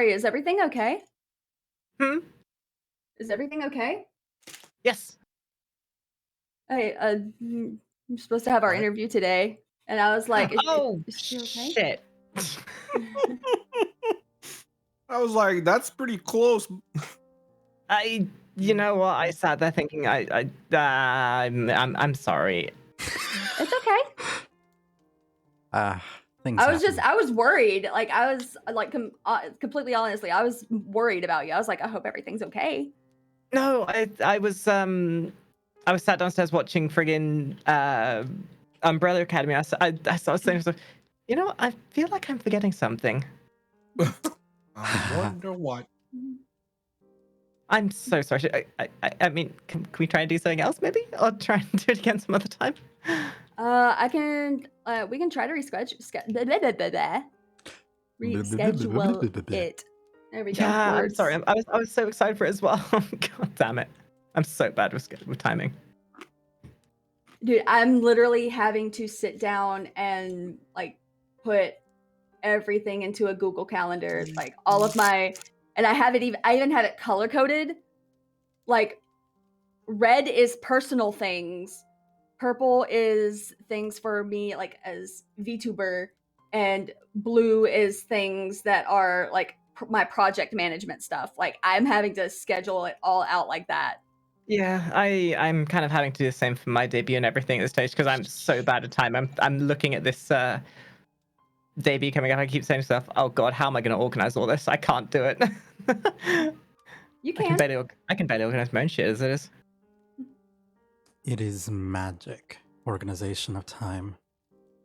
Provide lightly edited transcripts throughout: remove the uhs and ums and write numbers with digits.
Kari, is everything okay? Hmm? Is everything okay? Yes. Hey, I'm supposed to have our interview today, and I was like, is she okay? Shit. I was like, that's pretty close. You know what? I sat there thinking, I'm sorry. It's okay. Things I was happen. worried. Like, I was like, completely honestly, I was worried about you. I was like, I hope everything's okay. No, I was sat downstairs watching friggin' Umbrella Academy. I was saying to myself, you know, I feel like I'm forgetting something. I wonder what. I'm so sorry. I mean, can we try and do something else maybe? Or try and do it again some other time? I can. We can try to reschedule it. There we go. Yeah, Words. I'm sorry. I was so excited for it as well. God damn it! I'm so bad with timing. Dude, I'm literally having to sit down and like put everything into a Google Calendar, like all of my, and I even have it color coded. Like, red is personal things, purple is things for me like as VTuber, and blue is things that are like my project management stuff. Like, I'm having to schedule it all out like that. Yeah, I'm kind of having to do the same for my debut and everything at this stage because I'm so bad at time. I'm looking at this debut coming up. I keep saying to myself, "Oh God, how am I going to organize all this? I can't do it." You can. I can barely organize my own shit as it is. It is magic. Organization of time.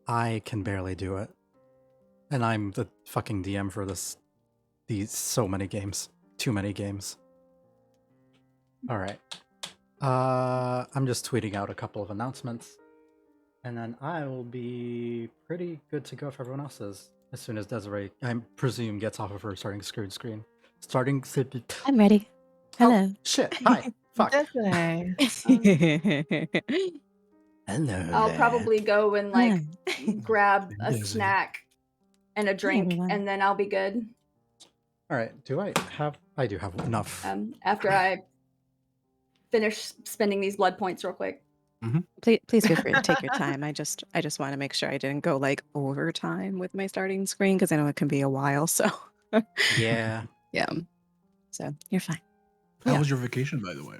I can barely do it. And I'm the fucking DM for these so many games. Too many games. Alright. I'm just tweeting out a couple of announcements. And then I will be pretty good to go if everyone else is. As soon as Desiree, I presume, gets off of her starting screen. I'm ready. Hello. Oh, shit. Hi. Fuck. Desiree. Hello. I'll there. probably go and like grab a Busy. snack and a drink, everyone. and then I'll be good. Alright, I do have enough. After I finish spending these blood points real quick. Please feel free to take your time. I just want to make sure I didn't go like overtime with my starting screen because I know it can be a while. So Yeah. yeah. So you're fine. How was your vacation, by the way?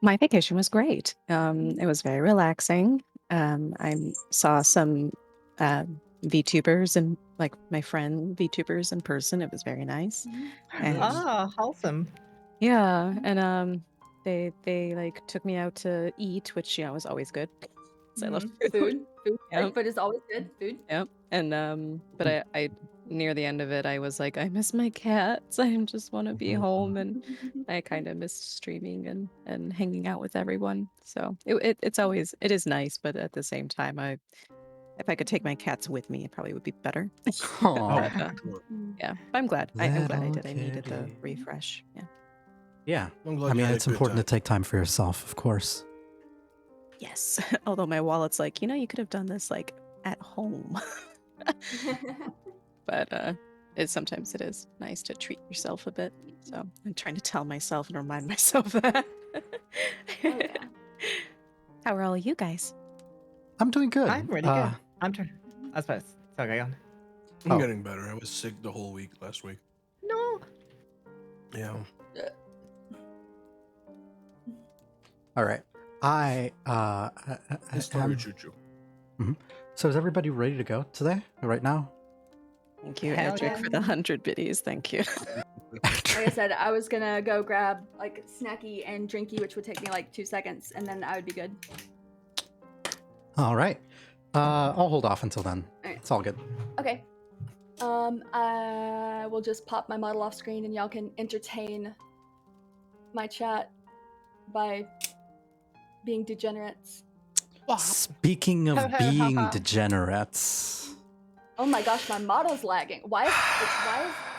My vacation was great. It was very relaxing. I saw some VTubers and like my friend VTubers in person. It was very nice. And wholesome. yeah, and they like took me out to eat, which was always good. 'Cause I love food. Food, Yep. but it's always good. Food. Yep. And but I near the end of it, I was like, I miss my cats. I just want to be home, and I kind of missed streaming and hanging out with everyone. So it is nice, but at the same time, if I could take my cats with me, it probably would be better. Aw. But, yeah, I'm glad. I'm glad I did. I Little needed the kitty. refresh. Yeah. Yeah. I'm glad I you mean, had a it's good important to time. take time for yourself, of course. Yes. Although my wallet's like, you could have done this like at home. But sometimes it is nice to treat yourself a bit. So I'm trying to tell myself and remind myself that. Oh, yeah. How are all you guys? I'm doing good. I'm really good. I'm trying. I suppose. Okay, on. I'm getting better. I was sick the whole week last week. No. Yeah. All right. Story choo-choo. So is everybody ready to go today? Right now? Thank you, Hell Edric, yeah. for the 100 biddies. Thank you. Like I said, I was gonna go grab like snacky and drinky, which would take me like 2 seconds, and then I would be good. All right. I'll hold off until then. Alright. It's all good. Okay. I will just pop my model off screen, and y'all can entertain my chat by being degenerates. Speaking of being degenerates. Oh my gosh, my model's lagging. Why is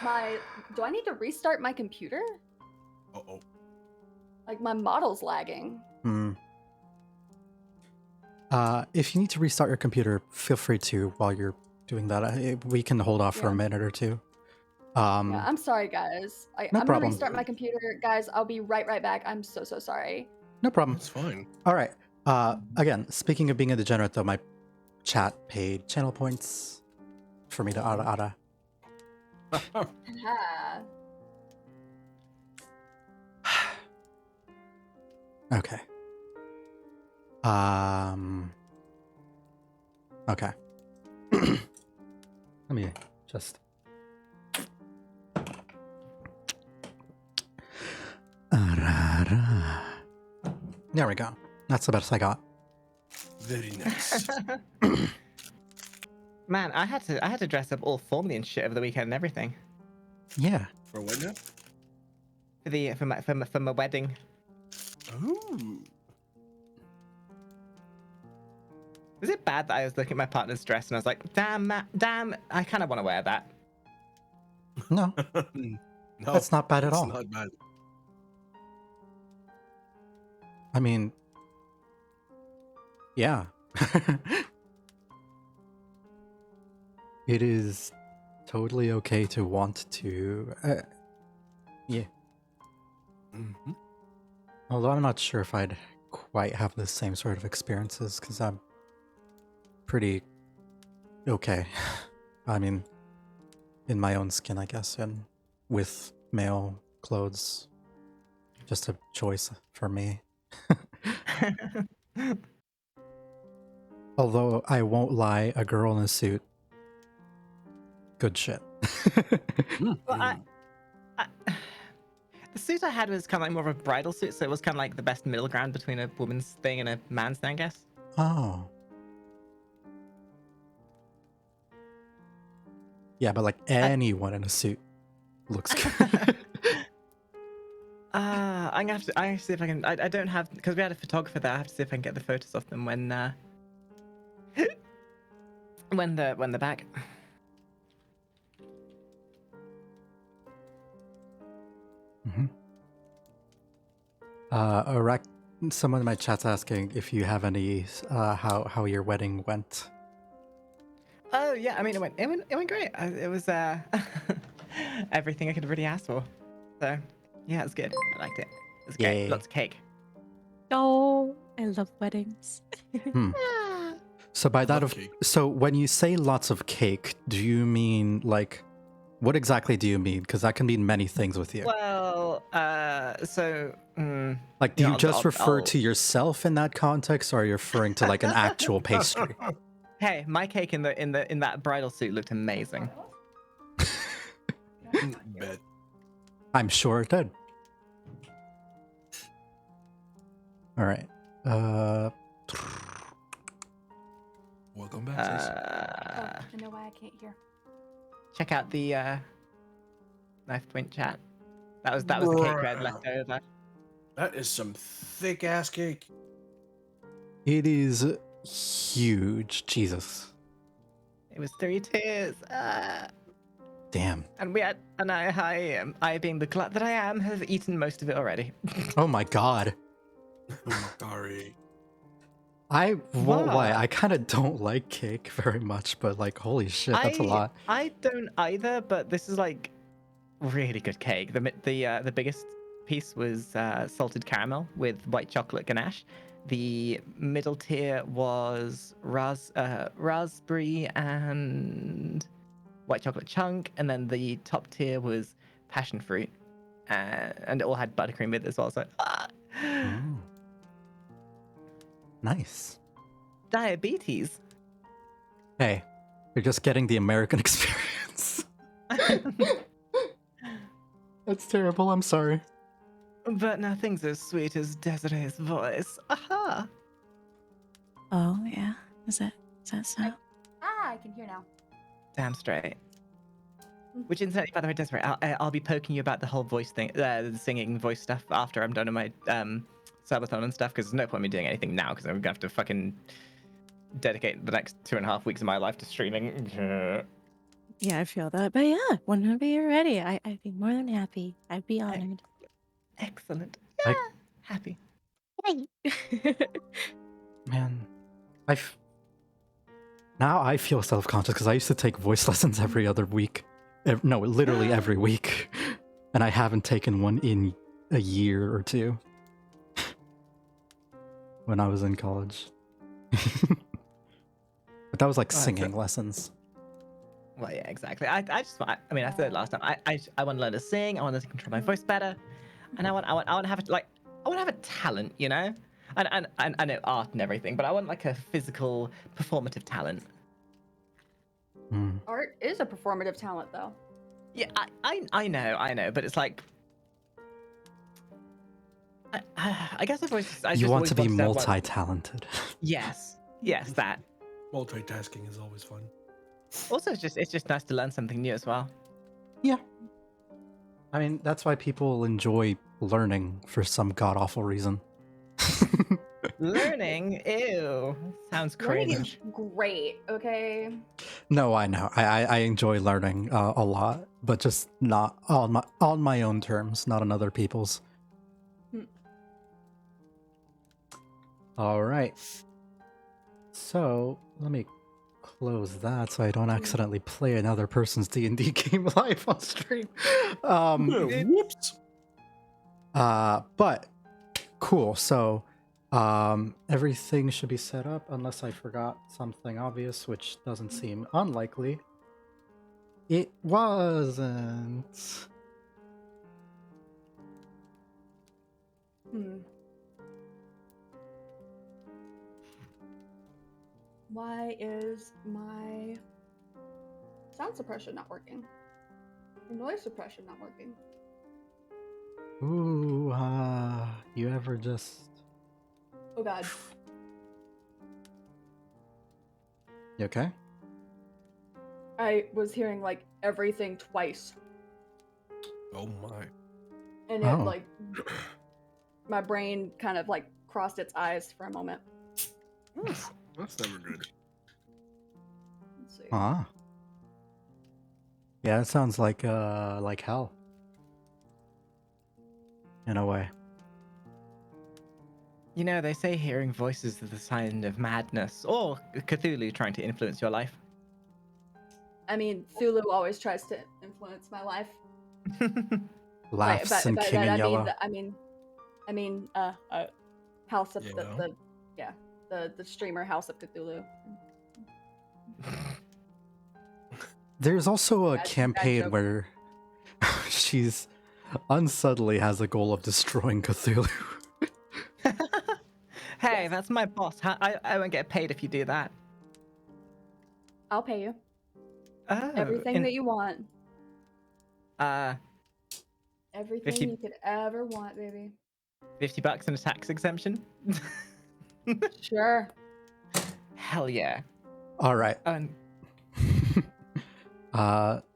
my... Do I need to restart my computer? Uh-oh. Like, my model's lagging. If you need to restart your computer, feel free to while you're doing that. We can hold off for a minute or two. Yeah, I'm sorry, guys. No I'm gonna problem. restart my computer, guys. I'll be right back. I'm so sorry. No problem. That's fine. All right. Again, speaking of being a degenerate, though, my chat paid channel points for me to ara. Yeah. Okay. Okay. Let me just. There we go. That's the best I got. Very nice. Man, I had to dress up all formally and shit over the weekend and everything Yeah. For what now? for my wedding. Ooh. Was it bad that I was looking at my partner's dress and I was like, damn, I kind of want to wear that. No, No, that's not bad at it's all. not bad. I mean, yeah. It is totally okay to want to. Yeah. Mm-hmm. Although I'm not sure if I'd quite have the same sort of experiences because I'm pretty okay. I mean, in my own skin, I guess, and with male clothes. Just a choice for me. Although I won't lie, a girl in a suit. Good shit. Well, the suit I had was kind of like more of a bridal suit, so it was kind of like the best middle ground between a woman's thing and a man's thing, I guess. Oh. Yeah, but like anyone in a suit looks good. I'm gonna have to. I see if I can. I don't have because we had a photographer there. I have to see if I can get the photos of them when they're back. Someone in my chat's asking if you have any how your wedding went. Oh yeah, I mean it went great. It was everything I could really ask for. So yeah, it was good. I liked it. It was great. Yay. Lots of cake. Oh, I love weddings. So by that Love cake. so when you say lots of cake, do you mean like what exactly do you mean? Because that can mean many things with you. Well, Like, do Yeah, you I'll- just I'll- refer I'll- to yourself in that context, or are you referring to like an actual pastry? hey, my cake in that bridal suit looked amazing. Bet. I'm sure it did. All right. Welcome back, sis. I know why I can't hear. Check out the Knifepoint chat. That was the cake we had left over. That is some thick ass cake. It is huge. Jesus. It was 3 tiers. Damn. And I being the glut that I am, have eaten most of it already. Oh my god. Makari. I won't lie. What? I kind of don't like cake very much, but like, holy shit, that's a lot. I don't either, but this is like really good cake. The biggest piece was salted caramel with white chocolate ganache. The middle tier was raspberry and white chocolate chunk, and then the top tier was passion fruit, and it all had buttercream with it as well. So, Oh. Nice. diabetes. Hey, you're just getting the American experience. That's terrible. I'm sorry. But nothing's as sweet as Desiree's voice. Aha! Oh yeah, is that so? I can hear now. Damn straight. Which, incidentally, by the way, Desiree, I'll be poking you about the whole voice thing, the singing voice stuff after I'm done with my subathon and stuff, because there's no point in me doing anything now, because I'm gonna have to fucking dedicate the next 2.5 weeks of my life to streaming. Yeah, I feel that. But yeah, whenever you're ready, I'd be more than happy. I'd be honored. Excellent. I- Yeah, happy. Man, now I feel self-conscious because I used to take voice lessons every other week, No, literally every week. And I haven't taken one in a year or two. When I was in college. But that was like Oh, singing lessons. Well, yeah, exactly. I mean, I said it last time. I want to learn to sing. I want to control my voice better, and I want to have I want to have a talent, you know. And I know art and everything, but I want like a physical, performative talent. Mm. Art is a performative talent, though. Yeah, I know, but it's like. I guess I've always. You want to be have one- multi-talented. Yes, that. Multitasking is always fun. Also, it's just nice to learn something new as well. Yeah. I mean, that's why people enjoy learning for some god-awful reason. Learning, ew, sounds Learning cringe. is great, okay? No, I know. I enjoy learning a lot, but just not on my own terms, not on other people's. All right. So let me close that so I don't accidentally play another person's D&D game live on stream. Whoops. But cool. So everything should be set up unless I forgot something obvious, which doesn't seem unlikely. It wasn't. Why is my sound suppression not working? Or noise suppression not working? Ooh, you ever just... Oh god. You okay? I was hearing like everything twice. Oh my. And Oh. it like my brain kind of like crossed its eyes for a moment. That's never good. Let's see. Ah. Yeah, it sounds like hell. In a way. You know, they say hearing voices is the sign of madness, or Cthulhu trying to influence your life. I mean, Thulu always tries to influence my life. Laughs and King in Yellow. I mean, House of Yellow? the streamer House of Cthulhu. There's also a Bad campaign joke. where she's unsubtly has a goal of destroying Cthulhu. Hey, Yes. that's my boss. I won't get paid if you do that. I'll pay you Oh, everything that you want. Everything 50 you could ever want, baby. $50 and a tax exemption. Sure. Hell yeah. All right.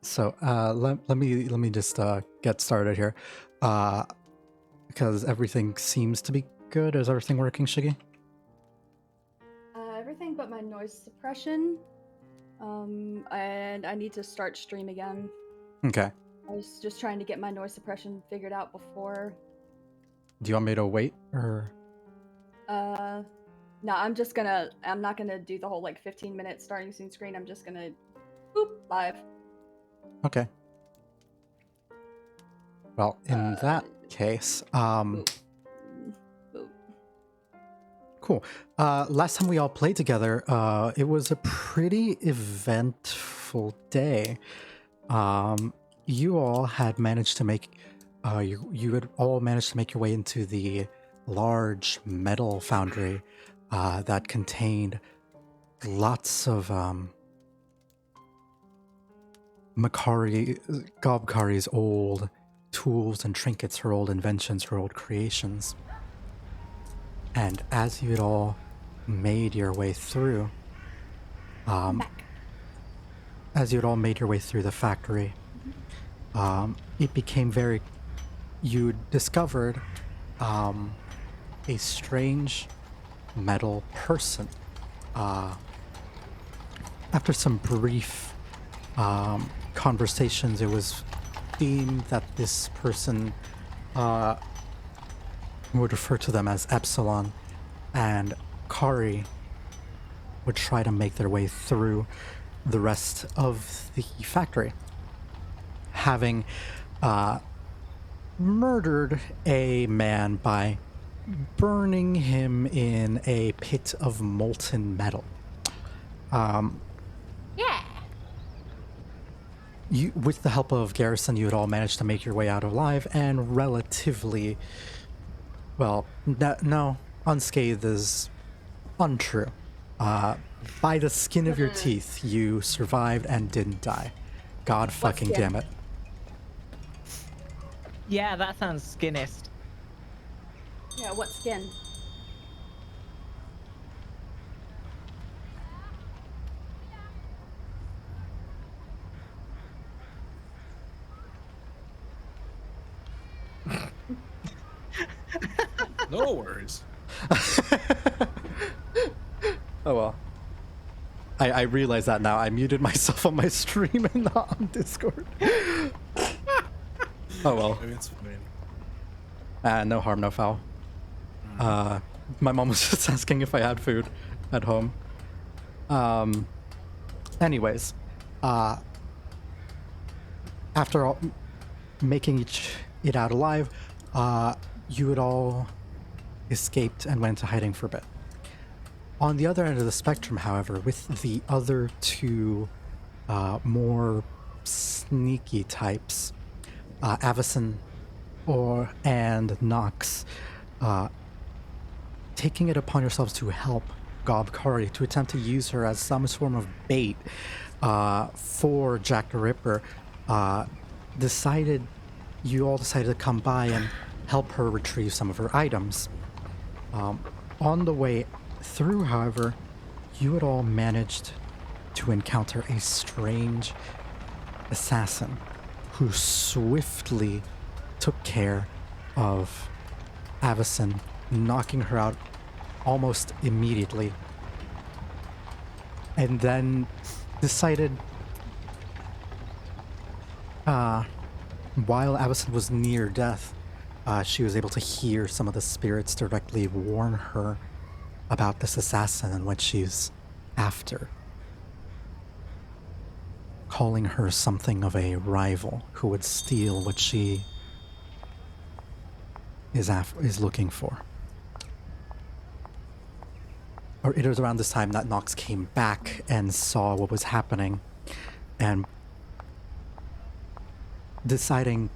So let me just get started here. Because everything seems to be good. Is everything working, Shiggy? Everything but my noise suppression. And I need to start stream again. Okay. I was just trying to get my noise suppression figured out before. Do you want me to wait or? No, I'm not gonna do the whole like 15-minute starting soon screen. I'm just gonna boop live. Okay. Well, in that case, Boop. cool. Last time we all played together, it was a pretty eventful day. You all had managed to make, you had all managed to make your way into the large metal foundry that contained lots of Gobkari's old tools and trinkets, her old inventions, her old creations. And as you had all made your way through, the factory, it became you discovered a strange metal person. After some brief conversations, it was deemed that this person would refer to them as Upsilon, and Kari would try to make their way through the rest of the factory. having murdered a man by burning him in a pit of molten metal. Yeah. You, with the help of Garrison, you had all managed to make your way out alive and relatively, well, no, unscathed is untrue. By the skin of your teeth, you survived and didn't die. God fucking skin? damn it. Yeah, that sounds skinnist. Yeah, what skin? No worries. Oh well. I realize that now. I muted myself on my stream and not on Discord. Oh well. I mean, it's fine. No harm, no foul. My mom was just asking if I had food at home. Anyways, after all, making it out alive, you had all escaped and went into hiding for a bit. On the other end of the spectrum, however, with the other two more sneaky types, Avacyn and Nox, taking it upon yourselves to help Kari, to attempt to use her as some form of bait for Jack the Ripper, you all decided to come by and help her retrieve some of her items. On the way through, however, you had all managed to encounter a strange assassin who swiftly took care of Avacyn, knocking her out almost immediately, and then decided, while Avacyn was near death, she was able to hear some of the spirits directly warn her about this assassin and what she's after, calling her something of a rival who would steal what she is looking for. Or it was around this time that Nox came back and saw what was happening, and deciding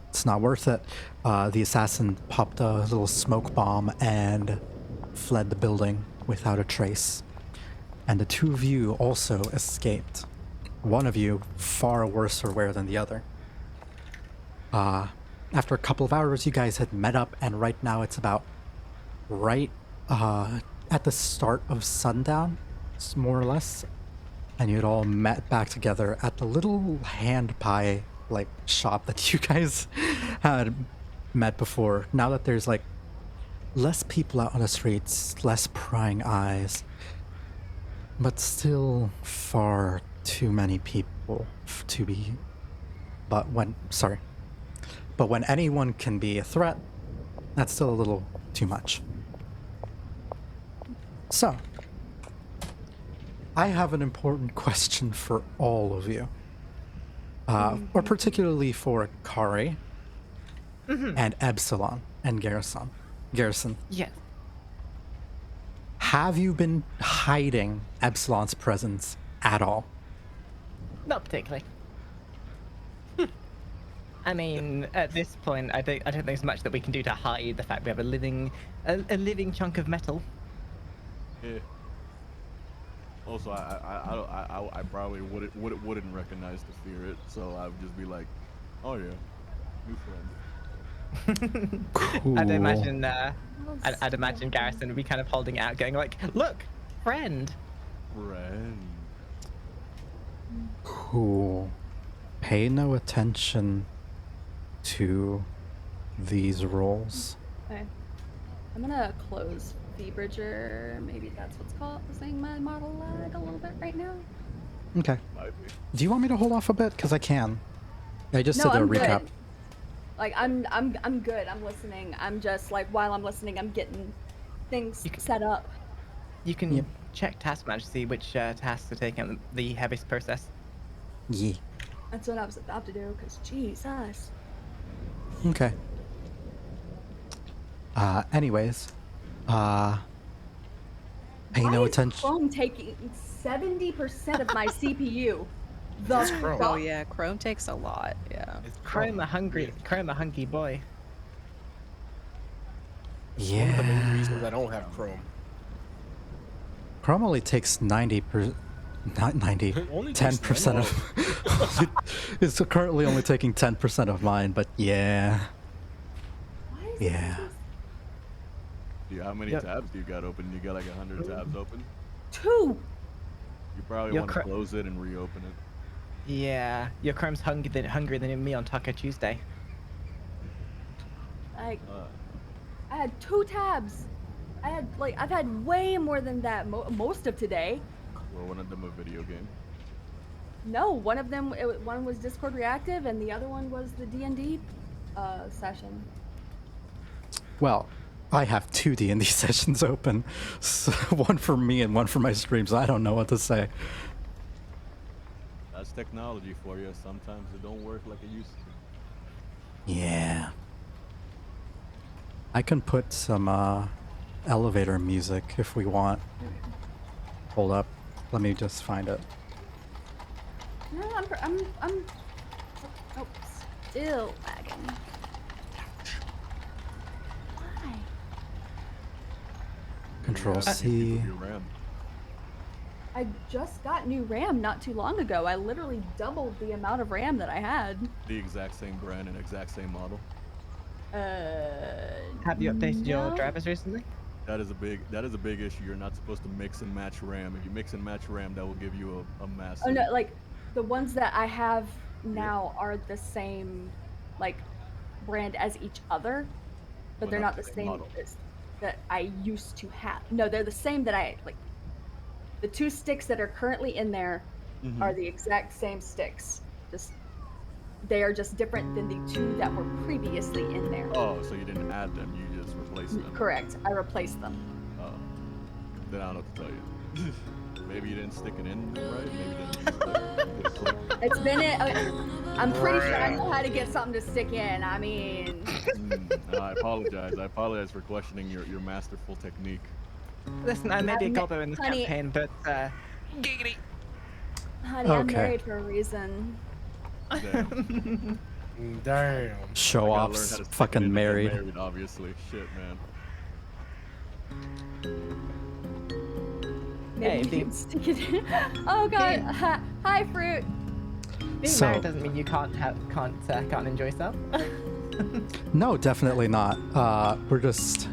it's not worth it, the assassin popped a little smoke bomb and fled the building without a trace. And the two of you also escaped. One of you far worse for wear than the other. After a couple of hours, you guys had met up, and right now it's about at the start of sundown, more or less, and you'd all met back together at the little hand pie shop that you guys had met before. Now that there's less people out on the streets, less prying eyes, but still far too many people to be. But when anyone can be a threat, that's still a little too much. So, I have an important question for all of you. Or particularly for Kari and Upsilon and Garrison. Yes. Have you been hiding Upsilon's presence at all? Not particularly. I mean, at this point, I don't think there's much that we can do to hide the fact we have a living chunk of metal. Yeah. Also, I probably wouldn't recognize the spirit, so I would just be like, "Oh yeah, new friend." Cool. I'd imagine Garrison would be kind of holding it out, going like, "Look, friend." Friend. Cool. Pay no attention to these rolls. Okay. I'm gonna close Bridger. Maybe that's what's causing my model lag a little bit right now. Okay. Might be. Do you want me to hold off a bit? Because I can. I just did a I'm recap. good. I'm good. I'm listening. I'm just while I'm listening, I'm getting things set up. You can Yep. check task manager to see which tasks are taking the heaviest process. Yeah. That's what I was about to do, because Jesus. Okay. Anyways, pay Why no is attention. Chrome taking 70% of my CPU? That's Chrome. Oh yeah, Chrome takes a lot. Yeah. It's Chrome a hungry boy. It's one of the main reasons Yeah. I don't have Chrome. Chrome only takes 90%. Not 90. Only takes 10% of. It's currently only taking 10% of mine, but yeah. Why is Yeah. How many Yep. tabs do you got open? You got like 100 tabs open? 2? You probably Your want to close it and reopen it. Yeah, your Chrome's hungrier than me on Taco Tuesday. Like, Uh, I had 2 tabs. I've had way more than that most of today. or one of them a video game. No, one of them, one was Discord Reactive, and the other one was the D&D session. Well, I have 2 D&D sessions open. So one for me and one for my streams. I don't know what to say. That's technology for you. Sometimes it don't work like it used to. Yeah. I can put some elevator music if we want. Hold up. Let me just find it. No, oh, still lagging. Why? Control You C. your RAM. I just got new RAM not too long ago. I literally doubled the amount of RAM that I had. The exact same brand and exact same model. Have you updated your no. drivers recently? That is a big issue. You're not supposed to mix and match RAM. If you mix and match RAM, that will give you a massive. Oh no, like the ones that I have now are the same like brand as each other, but Well, they're not not the the same same model. as that I used to have. No, they're the same that I like. The 2 sticks that are currently in there Mhm. are the exact same sticks. Just they are just different than the 2 that were previously in there. Oh, so you didn't add them, you just replaced them. Correct. I replaced them. Oh. Then I don't know what to tell you. Maybe you didn't stick it in right. Maybe you didn't use the clip. It's been it. I'm pretty sure I know how to get something to stick in. I mean, No, I apologize. I apologize for questioning your masterful technique. Listen, I may be a I'm- gobber in this honey- campaign, but honey, I'm Okay. married for a reason. Damn. Damn. Show I gotta learn how offs. to stick it Fucking in to get married. obviously. Shit, man. Maybe Hey, you being- can stick it in. Oh god. Hi, fruit. being So- married doesn't mean you can't enjoy yourself. No, definitely not. We're just.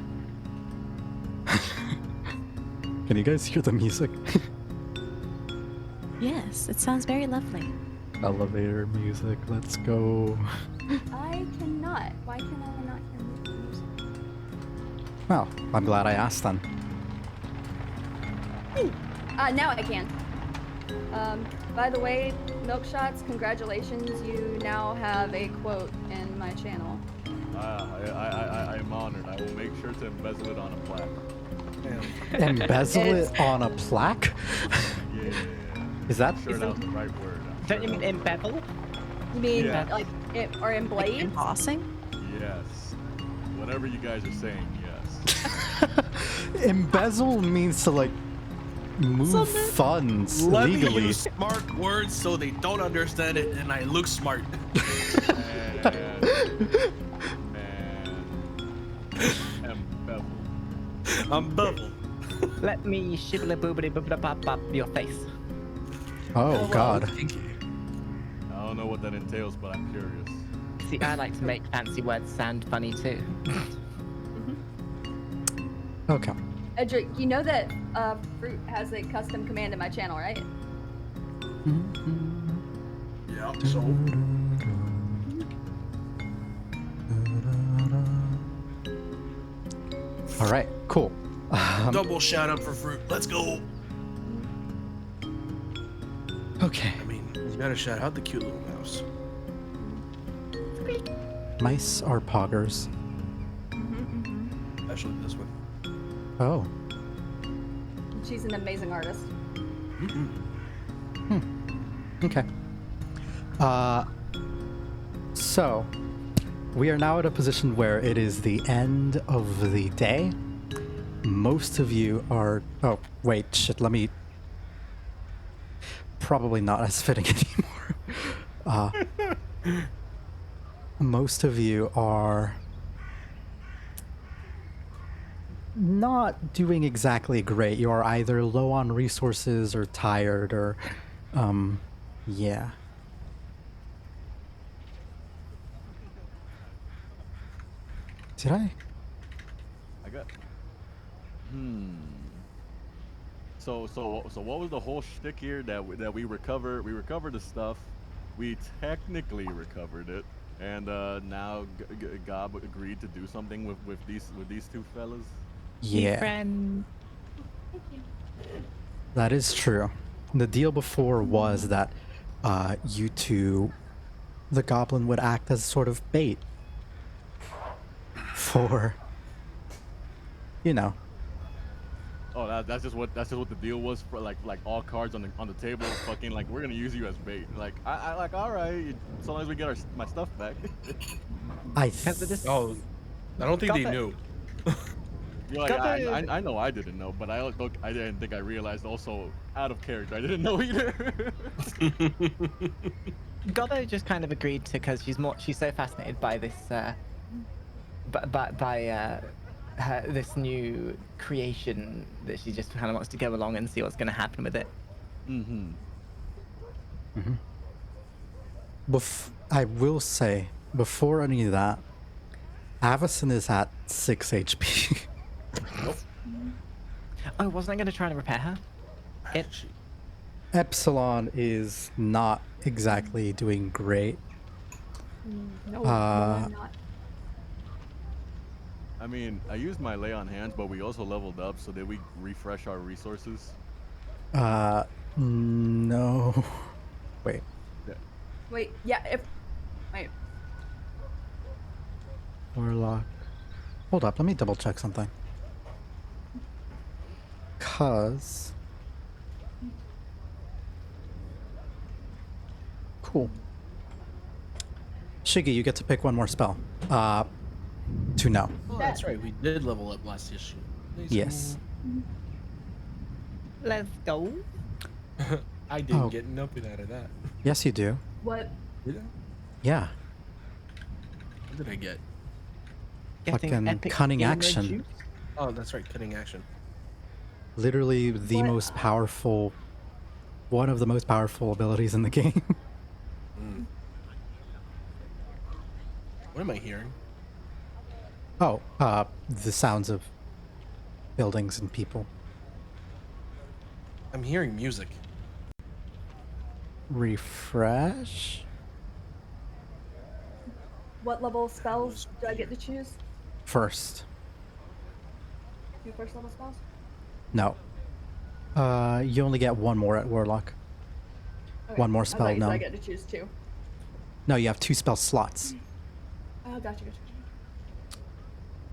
Can you guys hear the music? Yes, it sounds very lovely. Elevator music. Let's go. I cannot. Why can I not hear music? Well, I'm glad I asked then. Now I can. By the way, Milkshots, congratulations. You now have a quote in my channel. I am honored. I will make sure to embezzle it on a plaque. Damn. Embezzle It's- it on a plaque? Yeah. Is that? Sure, that was the right word. I'm Don't you sure mean that was- embezzle? You mean Yeah. like or in blades? Embossing? Yes. Whatever you guys are saying, yes. Embezzle means to like move funds Let me legally. use smart words so they don't understand it and I look smart. Embezzle. I'm bevel. Let me shibbly boobity boobity bop bop your face. Oh god. Kinky. I don't know what that entails, but I'm curious. See, I like to make fancy words sound funny too. Okay. Edric, you know that Fruit has a custom command in my channel, right? Yeah, so All right. Cool. double shout out for fruit. Let's go. Okay. I mean, you gotta shout out the cute little mouse. Mice are poggers. Especially this one. Oh. She's an amazing artist. Okay. So, we are now at a position where it is the end of the day. Most of you are... Oh, wait, shit, let me... Probably not as fitting anymore. Most of you are not doing exactly great. You are either low on resources or tired or... yeah. Did I? I got. So what was the whole shtick here? That we recovered the stuff. We technically recovered it, and now Gob agreed to do something with these two fellas. Yeah, Friend. that is true. The deal before was that you two, the goblin would act as sort of bait for, you know. Oh, that's just what the deal was for, like all cards on the table. Fucking like, we're gonna use you as bait. Like I like, all right, as long as we get my stuff back. Oh, I don't think they Got knew. You're like, I know I didn't know, but I didn't think I realized also out of character. I didn't know either. Goddo just kind of agreed to, because she's so fascinated by this this new creation that she just kind of wants to go along and see what's going to happen with it. I will say, before any of that, Avacyn is at 6 HP. Oh, wasn't I going to try and repair her? Epsilon is not exactly doing great. No, I'm not. I mean, I used my lay on hands, but we also leveled up, so did we refresh our resources? No. Wait. Wait, yeah, wait. Warlock. Hold up, let me double check something. Cause... Cool. Shiggy, you get to pick one more spell. To know. Oh, that's right. We did level up last issue. Nice. Yes. Let's go. I didn't Oh. get nothing out of that. Yes, you do. What? Did I? Yeah. What did I get? Getting Fucking epic cunning gamer action. juice. Oh, that's right. Cutting action. Literally the What? most powerful... One of the most powerful abilities in the game. What am I hearing? Oh, the sounds of buildings and people. I'm hearing music. Refresh? What level spells do I get to choose? First. Two first level spells? No. You only get one more at Warlock. Okay. One more I spell, thought you said no. I get to choose two. No, you have 2 spell slots. Oh, gotcha.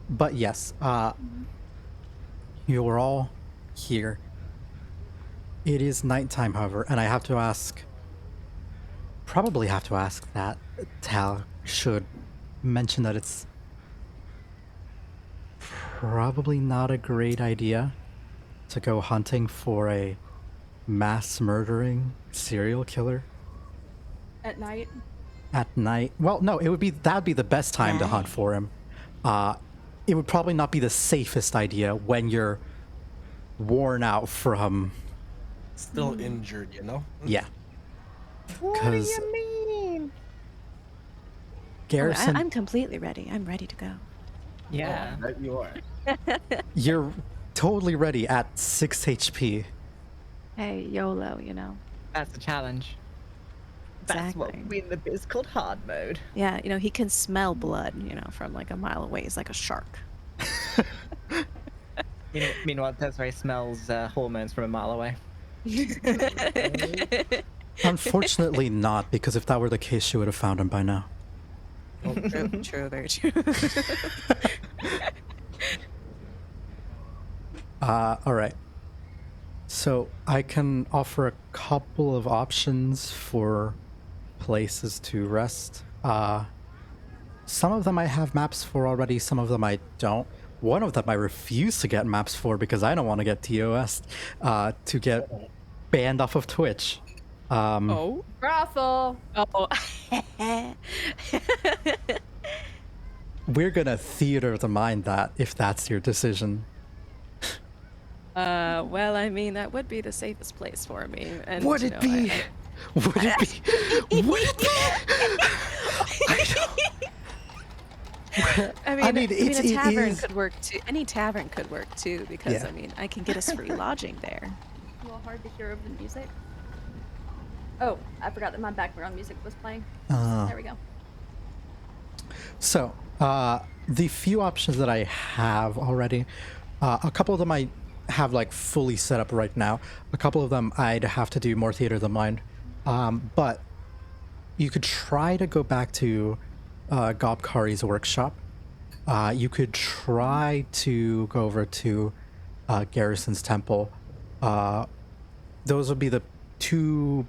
But yes, you're all here. It is nighttime, however, and I have to ask... Probably have to ask that Tal should mention that it's probably not a great idea to go hunting for a mass murdering serial killer At night? at night. Well, no, that'd be the best time to hunt for him. It would probably not be the safest idea when you're worn out from... Still injured, you know? Yeah. What do you mean? Garrison, I'm completely ready. I'm ready to go. Yeah. That you are. you're totally ready at 6 HP. Hey, YOLO, you know. That's a challenge. That's what Exactly. we in the biz called hard mode. Yeah, you know, he can smell blood, you know, from like a mile away. He's like a shark. Meanwhile, Desiree smells hormones from a mile away. Unfortunately not, because if that were the case, she would have found him by now. Oh, true, very true. Alright. So I can offer a couple of options for places to rest. Some of them I have maps for already, some of them I don't. One of them I refuse to get maps for because I don't want to get TOS to get banned off of Twitch. Oh. Brothel. Oh. We're gonna theater the mind that if that's your decision. Well, I mean, that would be the safest place for me. And, Would you it know, be? Would it be? Would it be? I mean, it a tavern is- could work too. Any tavern could work too, because Yeah. I mean, I can get us free lodging there. A little hard to hear over the music. Oh, I forgot that my background music was playing. There we go. So, the few options that I have already, a couple of them I have like fully set up right now. A couple of them I'd have to do more theater of the mind. But you could try to go back to Kari's workshop. You could try to go over to Garrison's temple. Those would be the two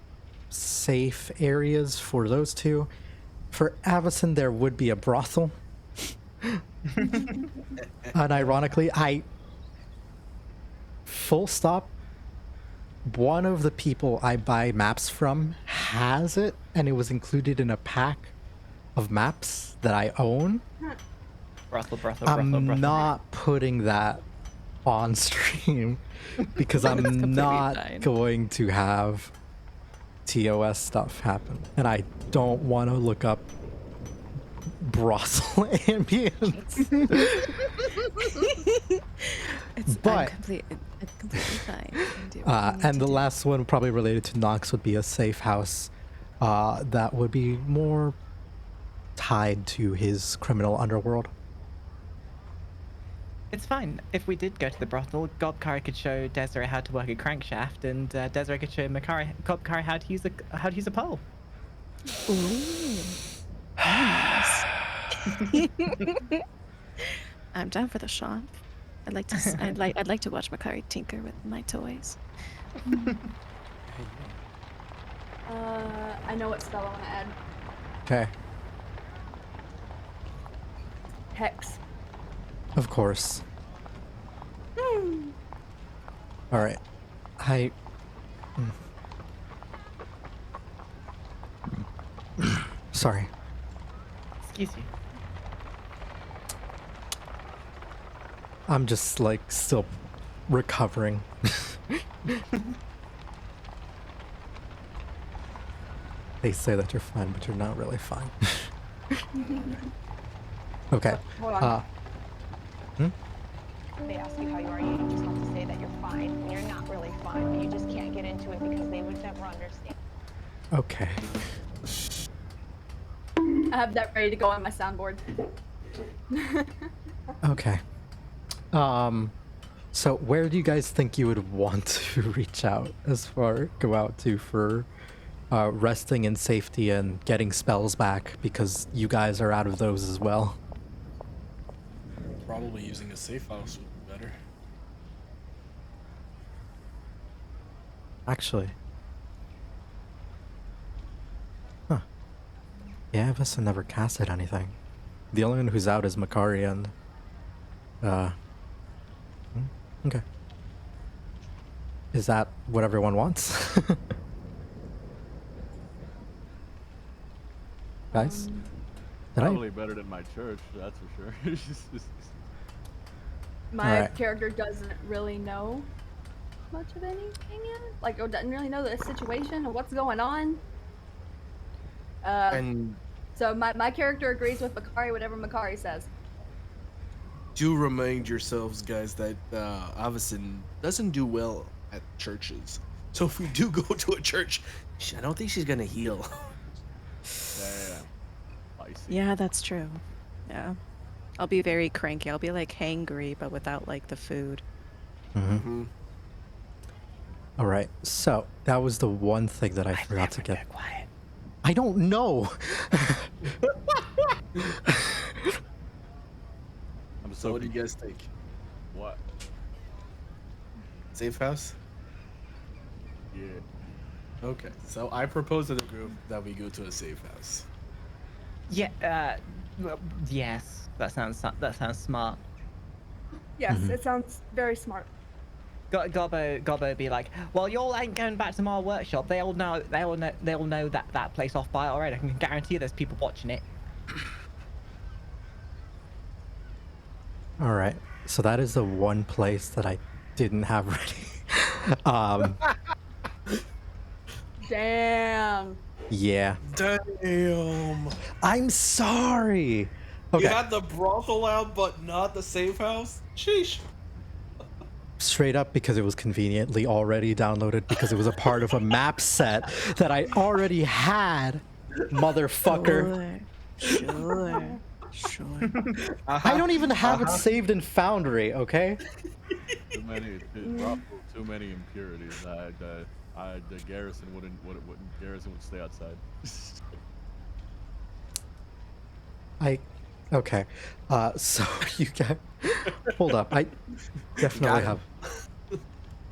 safe areas for those two. For Avacyn, there would be a brothel. Unironically, full stop, one of the people I buy maps from has it, and it was included in a pack of maps that I own. Brothel. I'm not putting that on stream because I'm completely not fine. going to have TOS stuff happen, and I don't want to look up brothel ambience. It's But- it's completely fine. I can do what I need And to the do. last one, probably related to Nox, would be a safe house that would be more tied to his criminal underworld. It's fine. If we did go to the brothel, Kari could show Desiree how to work a crankshaft, and Desiree could show Kari how to use a pole. Ooh. Nice. I'm down for the shop. I'd like to. I'd like to watch Makari tinker with my toys. I know what spell I want to add. Okay, Hex. of course. All right, sorry. Excuse you. I'm just like still recovering. They say that you're fine, but you're not really fine. Okay. Hold on. They ask you how you are, you just have to say that you're fine, and you're not really fine, but you just can't get into it because they would never understand. Okay. I have that ready to go on my soundboard. Okay. So where do you guys think you would want to reach out go out to for resting in safety and getting spells back, because you guys are out of those as well? Probably using a safe house would be better. Actually. Huh. Yeah, Avacyn never casted anything. The only one who's out is Makari and okay. Is that what everyone wants? Guys? Did I? Probably better than my church, that's for sure. My Alright. character doesn't really know much of anything yet. Like, or doesn't really know the situation or what's going on. And So my character agrees with Makari, whatever Makari says. do remind yourselves, guys, that Avacyn doesn't do well at churches. So if we do go to a church, I don't think she's gonna heal. Damn. Spicy. Yeah, that's true. Yeah. I'll be very cranky. I'll be like hangry, but without like the food. Mhm. All right. So that was the one thing that I forgot to get. Quiet. I don't know. I'm So so what do you guys think? What? Safe house? Yeah. Okay, so I propose to the group that we go to a safe house. Yeah. Well, yes. That sounds smart. Yes, Mhm. it sounds very smart. Gobbo be like, well, y'all ain't going back to my workshop. They all know that place off by it already. I can guarantee there's people watching it. All right. So that is the one place that I didn't have ready. Damn. Yeah. Damn. I'm sorry. You Okay. had the brothel out, but not the safe house? Sheesh. Straight up because it was conveniently already downloaded because it was a part of a map set that I already had. Motherfucker. Sure. I don't even have it saved in Foundry, okay? Too many impurities. The Garrison wouldn't Garrison would stay outside. Okay. So you get hold up. I definitely Got have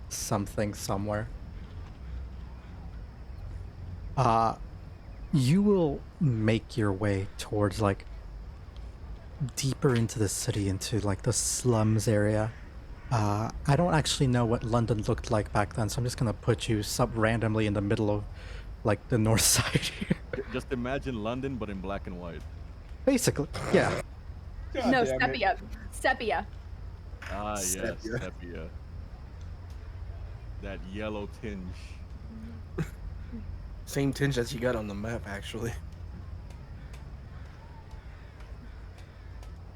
something somewhere. You will make your way towards like deeper into the city, into like the slums area. I don't actually know what London looked like back then, so I'm just gonna put you randomly in the middle of like the north side here. Just imagine London, but in black and white. Basically, yeah. No, sepia. Sepia. Ah, yes, Sepia. sepia. That yellow tinge. Same tinge as you got on the map, actually.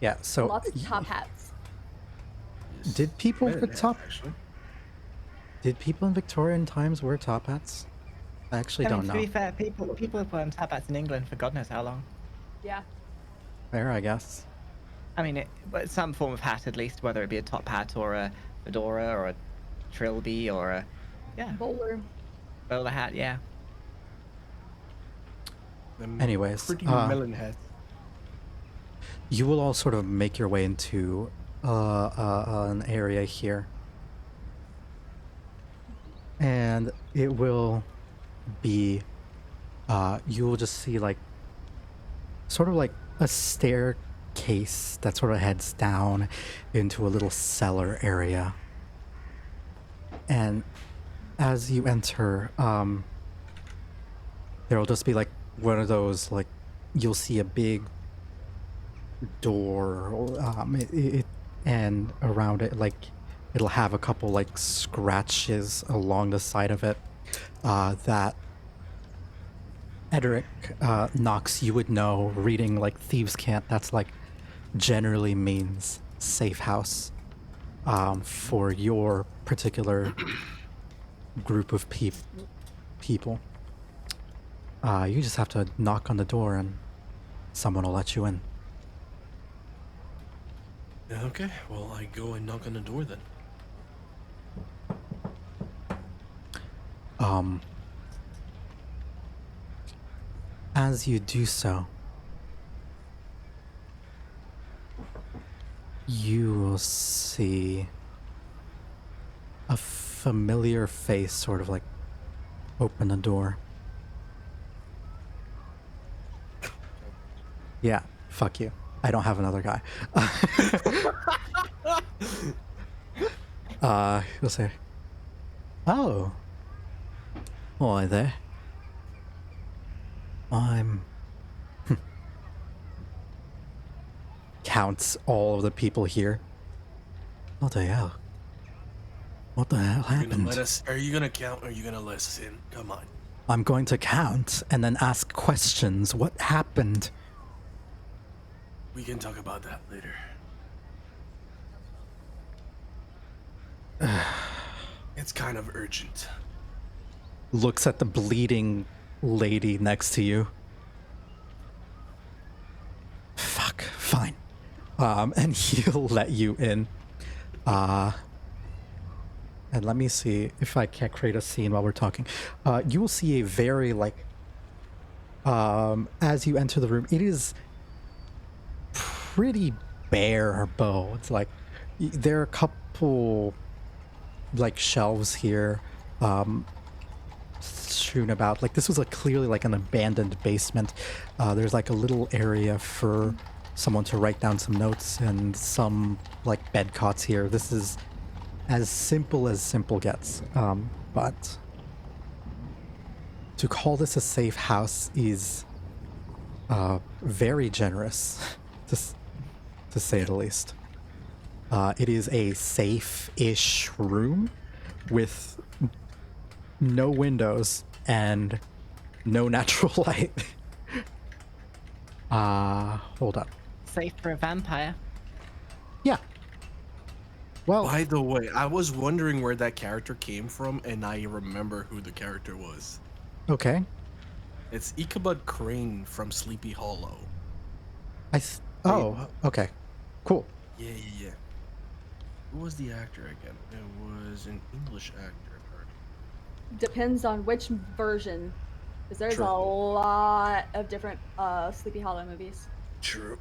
Yeah, so Lots of top hats. did people Better with than top that, actually. did people in Victorian times wear top hats? I actually don't To know. be fair, people have worn top hats in England for God knows how long. Yeah. Fair, I guess. I mean, but some form of hat at least, whether it be a top hat or a fedora or a trilby or a Bowler. bowler hat. Yeah. Them Anyways, pretty melon hats. you will all sort of make your way into an area here, and it will be you will just see like sort of like a staircase that sort of heads down into a little cellar area, and as you enter there will just be like one of those, like, you'll see a big door, and around it, like, it'll have a couple like scratches along the side of it that Edric Knox, you would know, reading like Thieves' Cant, that's like generally means safe house for your particular group of people. You just have to knock on the door and someone will let you in. Okay, well, I go and knock on the door then. As you do so, you will see a familiar face sort of like open the door. Yeah, fuck you. I don't have another guy. He'll say, "Oh, hi there. I'm..." Counts all of the people here. What the hell? What the hell happened? Are you gonna count or are you gonna let us in? Come on. I'm going to count and then ask questions. What happened? We can talk about that later. It's kind of urgent. Looks at the bleeding lady next to you. Fuck, fine. And he'll let you in. And let me see if I can't create a scene while we're talking. You will see a very, like, as you enter the room, it is pretty bare bones. Like, there are a couple, like, shelves here, strewn about. Like this was clearly like an abandoned basement. There's like a little area for someone to write down some notes and some like bed cots here. This is as simple gets. But to call this a safe house is very generous, to say the least. It is a safe-ish room with no windows and no natural light. Hold up. Safe for a vampire. Yeah. Well, By the way, I was wondering where that character came from, and I remember who the character was. okay. It's Ichabod Crane from Sleepy Hollow. Oh, okay. Cool. Yeah. Who was the actor again? It was an English actor. Depends on which version, because there's True. a lot of different Sleepy Hollow movies. True.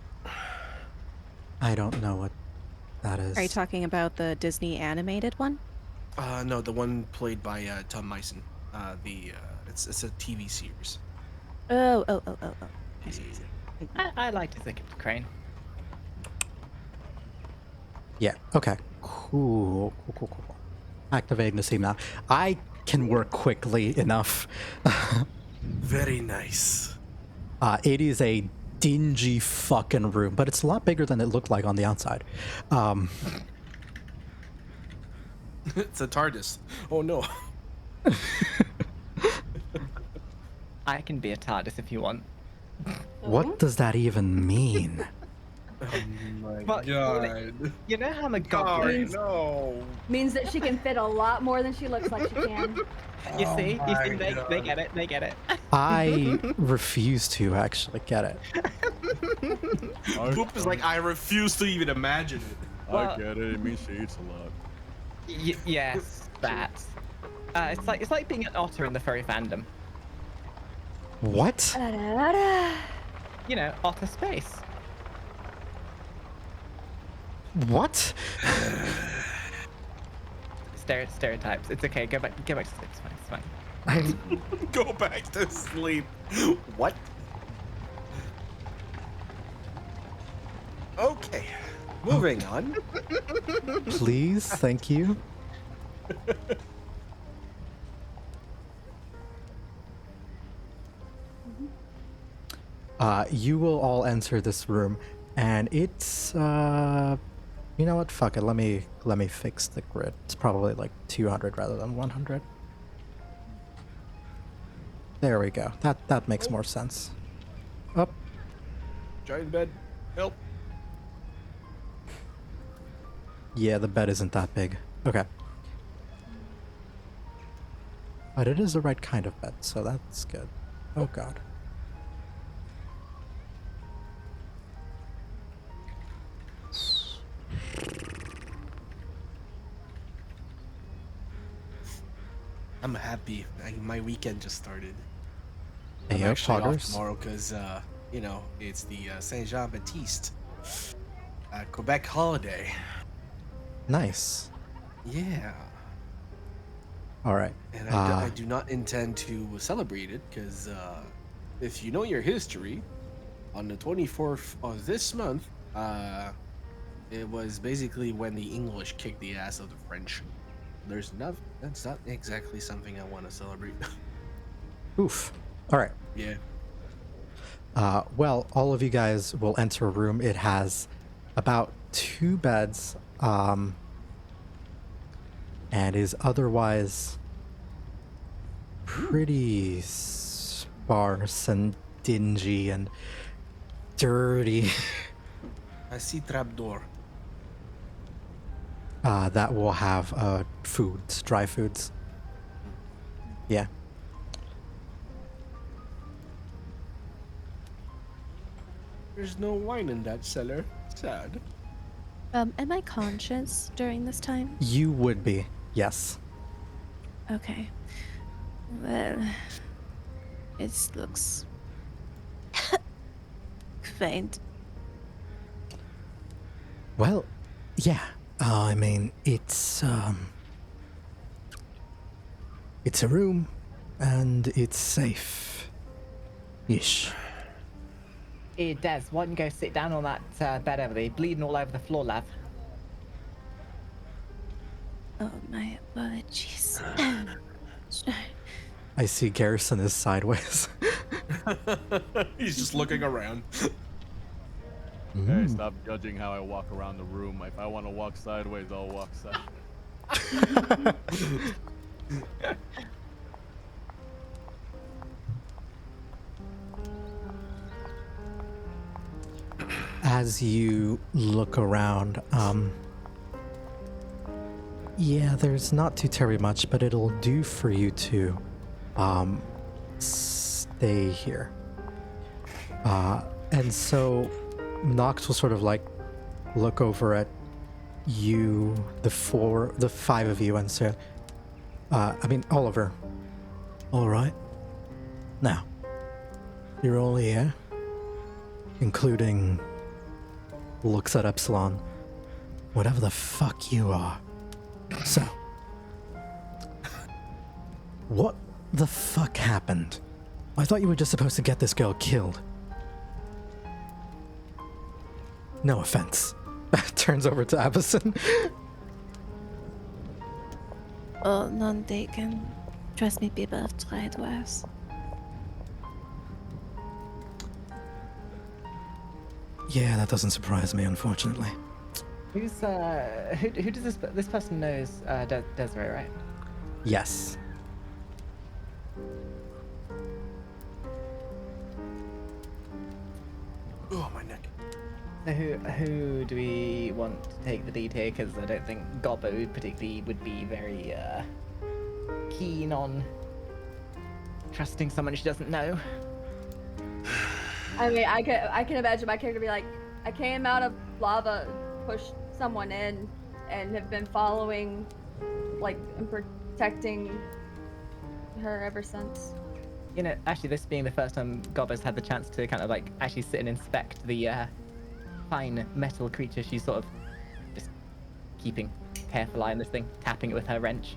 I don't know what that is. Are you talking about the Disney animated one? No, the one played by Tom Meissen. It's a TV series. Oh. I like to think it's Crane. Yeah, okay. Cool. Activating the scene now. I can work quickly enough. Very nice. It is a dingy fucking room, but it's a lot bigger than it looked like on the outside. It's a TARDIS. Oh no. I can be a TARDIS if you want. What does that even mean? Oh my Well, god. You know how McGovern... no. Means that she can fit a lot more than she looks like she can. You see? my They God. get it. They get it. I refuse to actually get it. Boop is like, I refuse to even imagine it. I get it. It means she eats a lot. Yes, that. It's like being an otter in the furry fandom. What? You know, otter space. What? Stereotypes. It's okay. Go back to sleep. It's fine. Go back to sleep. What? Okay. Moving on. Please, thank you. You will all enter this room, and it's you know what? Fuck it. Let me fix the grid. It's probably like 200 rather than 100. There we go. That makes more sense. Up. Giant bed. Help. Yeah, the bed isn't that big. Okay. But it is the right kind of bed, so that's good. Oh god. I'm happy. My weekend just started. Hey, I'm yo, actually off poggers. tomorrow because, you know, it's the Saint Jean Baptiste Quebec holiday. Nice. Yeah. All right. And I do not intend to celebrate it because if you know your history, on the 24th of this month, it was basically when the English kicked the ass of the French. That's not exactly something I want to celebrate. Oof. All right. Yeah. Well, all of you guys will enter a room. It has about 2 beds, and is otherwise pretty sparse and dingy and dirty. I see trapdoor. That will have foods, dry foods. Yeah. There's no wine in that cellar. Sad. Am I conscious during this time? You would be, yes. Okay. Well, it looks faint. Well, yeah. I mean, it's a room. and it's safe. Ish. Hey, Des, why don't you go sit down on that bed over there? You're bleeding all over the floor, love. Oh, my apologies. I see Garrison is sideways. He's just looking around. Hey, stop judging how I walk around the room. If I want to walk sideways, I'll walk sideways. As you look around, yeah, there's not too terribly much, but it'll do for you to stay here. And so Nox will sort of like look over at you, the five of you, and say, Oliver. All right. Now, you're all here, including, looks at Upsilon, whatever the fuck you are. So, what the fuck happened? I thought you were just supposed to get this girl killed. No offense. Turns over to Avacyn. Oh, none taken. Trust me, people have tried worse. Yeah, that doesn't surprise me, unfortunately. Who's who does this person knows Desiree, right? Yes. Oh, my neck. So who do we want to take the lead here? Because I don't think Gobbo particularly would be very keen on trusting someone she doesn't know. I mean, I can imagine my character be like, I came out of lava, pushed someone in, and have been following, like, and protecting her ever since. You know, actually, this being the first time Gobbo's had the chance to kind of like actually sit and inspect the fine metal creature, she's sort of just keeping careful eye on this thing, tapping it with her wrench.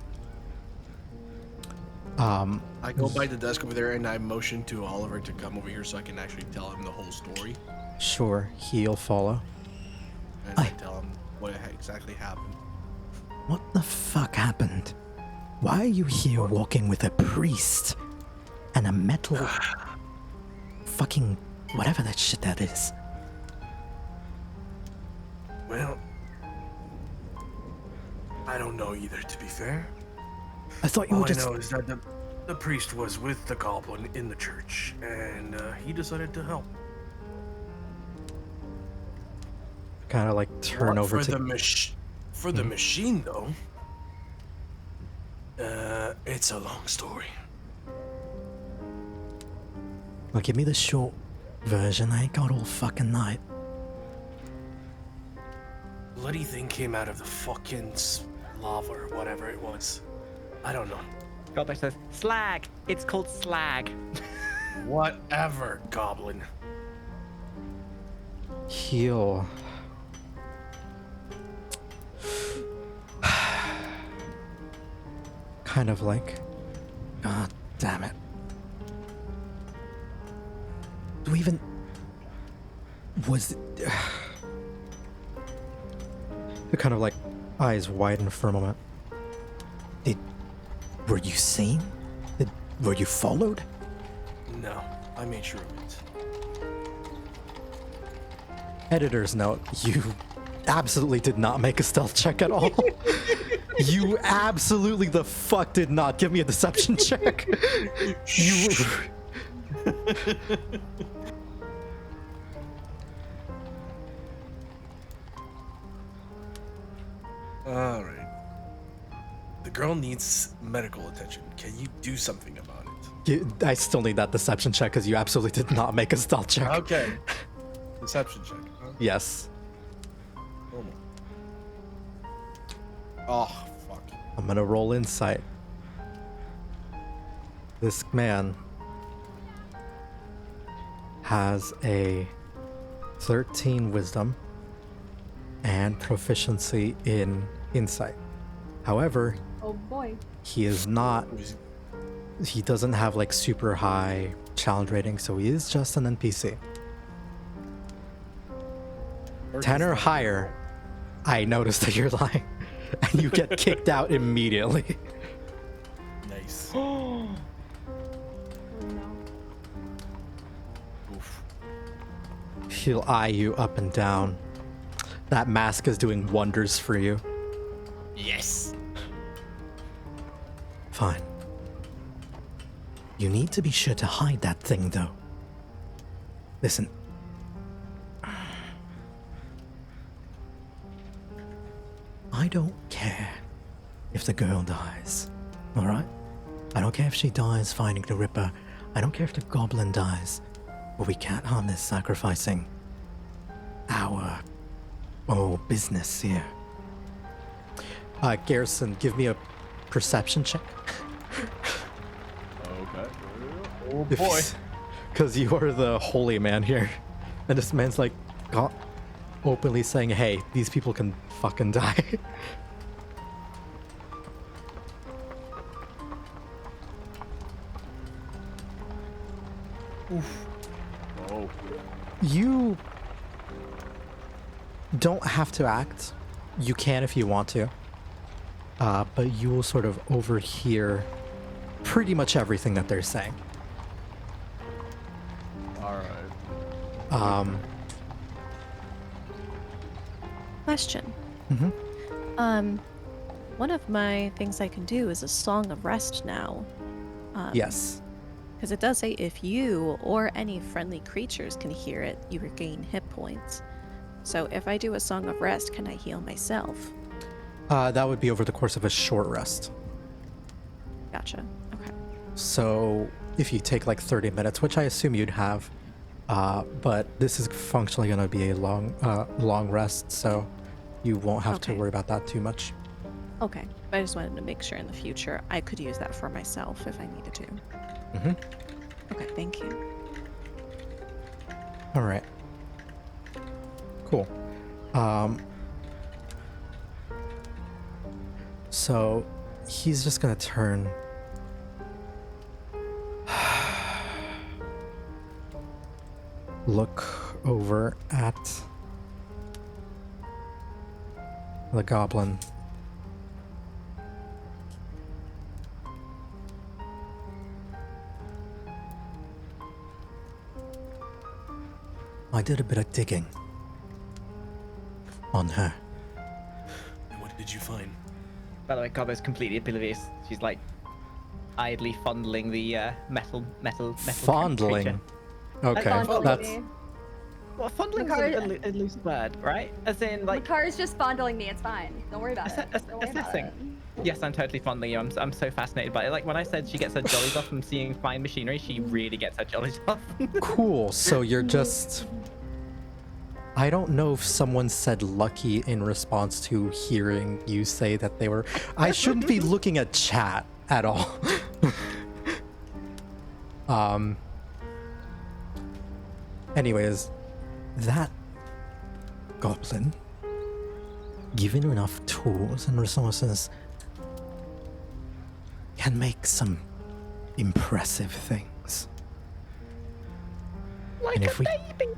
I go by the desk over there and I motion to Oliver to come over here so I can actually tell him the whole story. Sure, he'll follow. And I tell him what exactly happened. What the fuck happened? Why are you here walking with a priest and a metal fucking whatever that shit that is? Well, I don't know either, to be fair. I thought you All were just... I know is that the priest was with the goblin in the church, and he decided to help. Kind of like turn What over for to... For the machine, though, it's a long story. Well, give me the short version. I ain't got all fucking night. Bloody thing came out of the fucking lava or whatever it was. I don't know. Gobbo says, slag! It's called slag. Whatever, goblin. Heal. Kind of like... God damn it. Do we even... Was... The kind of like eyes widen for a moment. Were you seen? Were you followed? No, I made sure of it. Editor's note, you absolutely did not make a stealth check at all. You absolutely the fuck did not give me a deception check. You... All right. The girl needs medical attention. Can you do something about it? I still need that deception check because you absolutely did not make a stealth check. Okay. Deception check. Huh? Yes. Normal. Oh, fuck. I'm gonna roll insight. This man has a 13 wisdom and proficiency in insight. However, Oh boy. he is not he doesn't have like super high challenge rating, so he is just an NPC. 10 or higher, I notice that you're lying, and you get kicked out immediately. Nice. No. Oof. He'll eye you up and down. That mask is doing wonders for you. Yes. Fine. You need to be sure to hide that thing, though. Listen. I don't care if the girl dies, alright? I don't care if she dies finding the Ripper. I don't care if the goblin dies. But we can't harm this sacrificing our business here. Garrison, give me a perception check. Okay. Oh boy. Because you are the holy man here. And this man's like openly saying, hey, these people can fucking die. Oh. You don't have to act. You can if you want to. But you will sort of overhear pretty much everything that they're saying. All right. Question. Mhm. One of my things I can do is a song of rest now. Yes. Because it does say if you or any friendly creatures can hear it, you regain hit points. So if I do a song of rest, can I heal myself? That would be over the course of a short rest. Gotcha. Okay. So if you take like 30 minutes, which I assume you'd have, but this is functionally going to be a long rest, so you won't have to Okay. worry about that too much. Okay. I just wanted to make sure in the future I could use that for myself if I needed to. Mm-hmm. Okay, thank you. All right. Cool. So he's just gonna turn. Look over at the goblin. I did a bit of digging on her. And what did you find? By the way, Gobbo's completely oblivious. She's like idly fondling the metal Fondling. creature. Okay, Fondling that's me. Well, fondling's Makari- a loose word, right? As in, like, Makari's just fondling me. It's fine. Don't worry about it. Don't worry about assessing. it. Yes, I'm totally fondling you. I'm so fascinated by it. Like when I said she gets her jollies off from seeing fine machinery, she really gets her jollies off. cool. So you're just. I don't know if someone said lucky in response to hearing you say that they were. I shouldn't be looking at chat at all. Anyways, that goblin, given enough tools and resources, can make some impressive things. Like And a if we- baby.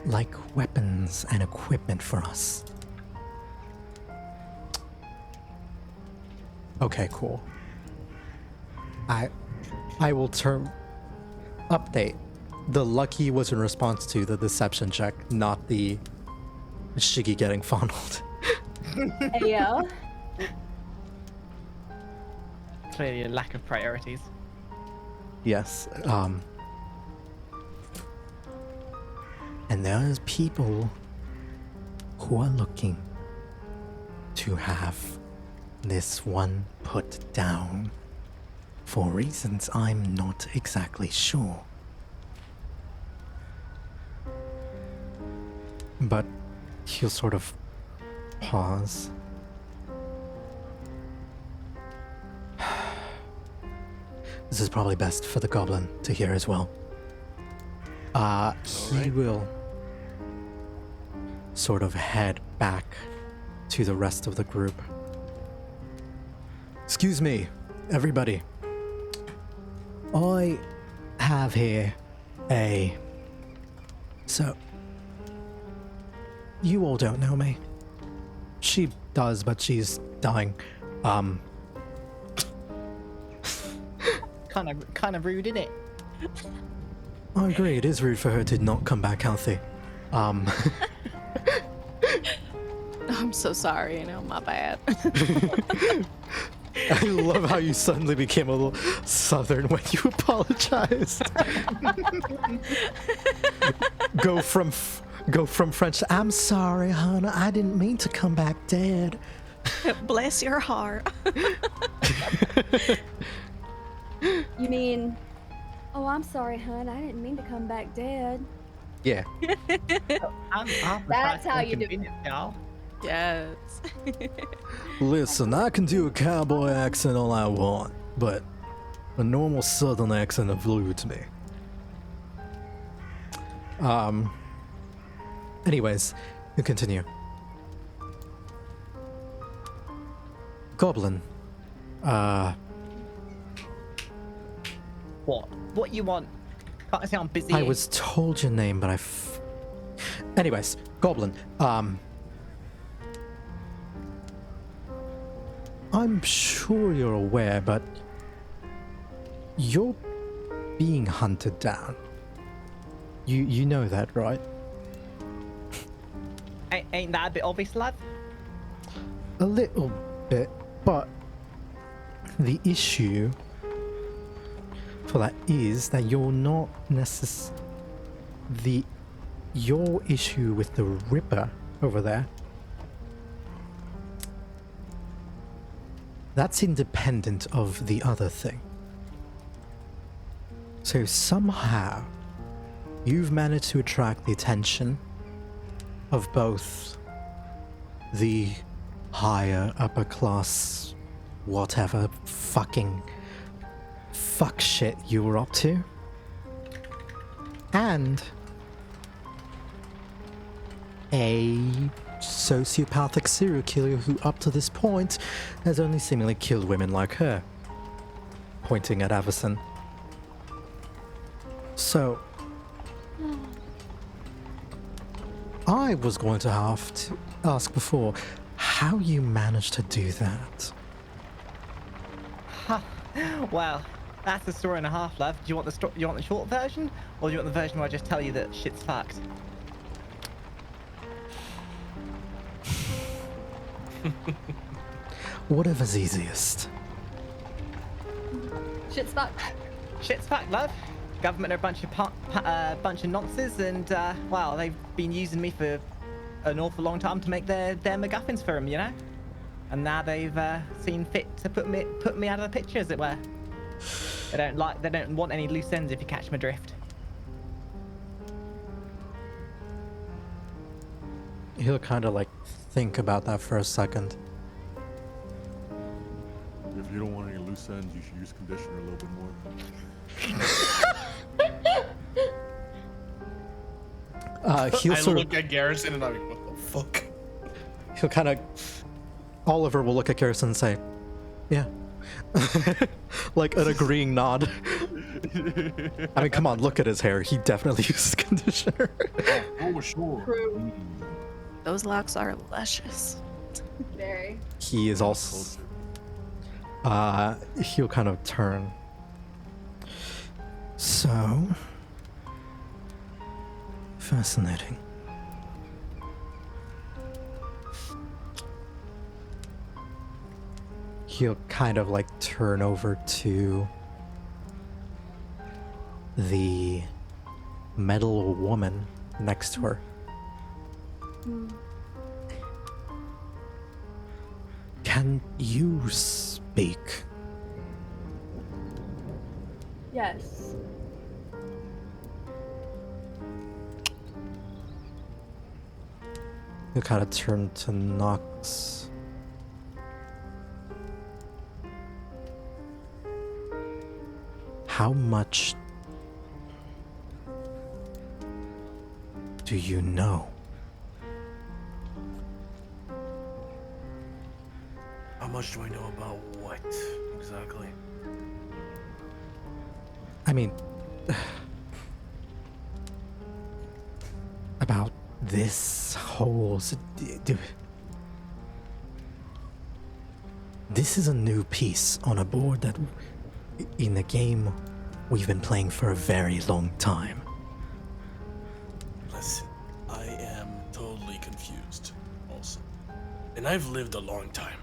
like weapons and equipment for us. Okay, cool. I will update. The lucky was in response to the deception check, not the Shiggy getting fondled. Hey, yo. Clearly a lack of priorities. Yes. And there's people who are looking to have this one put down for reasons I'm not exactly sure. But he'll sort of pause. This is probably best for the goblin to hear as well. He will sort of head back to the rest of the group. Excuse me, everybody. I have here a... So, you all don't know me. She does, but she's dying. Kind of rude, isn't it? I agree, it is rude for her to not come back healthy. I'm so sorry, my bad. I love how you suddenly became a little southern when you apologized. Go from French to, I'm sorry, hon, I didn't mean to come back dead. Bless your heart. You mean, oh, I'm sorry, hun. I didn't mean to come back dead. Yeah. That's how you do it. Y'all. Yes. Listen, I can do a cowboy accent all I want, but a normal southern accent eludes me. Anyways, you continue. Goblin. What you want? Can't say I'm busy. I was told your name, but Anyways, Goblin. I'm sure you're aware, but you're being hunted down. You know that, right? Ain't that a bit obvious, lad? A little bit, but the issue for that is that you're not your issue with the Ripper over there, that's independent of the other thing. So somehow you've managed to attract the attention of both the higher upper class whatever fucking fuck shit you were up to, and a sociopathic serial killer who up to this point has only seemingly killed women like her, pointing at Avacyn. So I was going to have to ask before how you managed to do that. Well, that's a story and a half, love. Do you want the short version, or do you want the version where I just tell you that shit's fucked? Whatever's easiest. Shit's fucked. Shit's fucked, love. Government are a bunch of nonsense, and well, they've been using me for an awful long time to make their MacGuffins for them, you know. And now they've seen fit to put me out of the picture, as it were. They don't want any loose ends, if you catch my drift. He'll kind of like think about that for a second. If you don't want any loose ends, you should use conditioner a little bit more. He'll I sort look at Garrison and I'm like, what the fuck? He'll kind of. Oliver will look at Garrison and say, "Yeah," like an agreeing nod. I mean, come on, look at his hair. He definitely uses conditioner. Oh, sure. True. Those locks are luscious. Very. He is also. He'll kind of turn. So fascinating. He'll kind of like turn over to the metal woman next to her. Can you speak? Yes. You kind of turn to Nox. How much do you know? much do I know about what exactly? I mean, about this whole. This is a new piece on a board that, in a game we've been playing for a very long time. Listen, I am totally confused also. And I've lived a long time.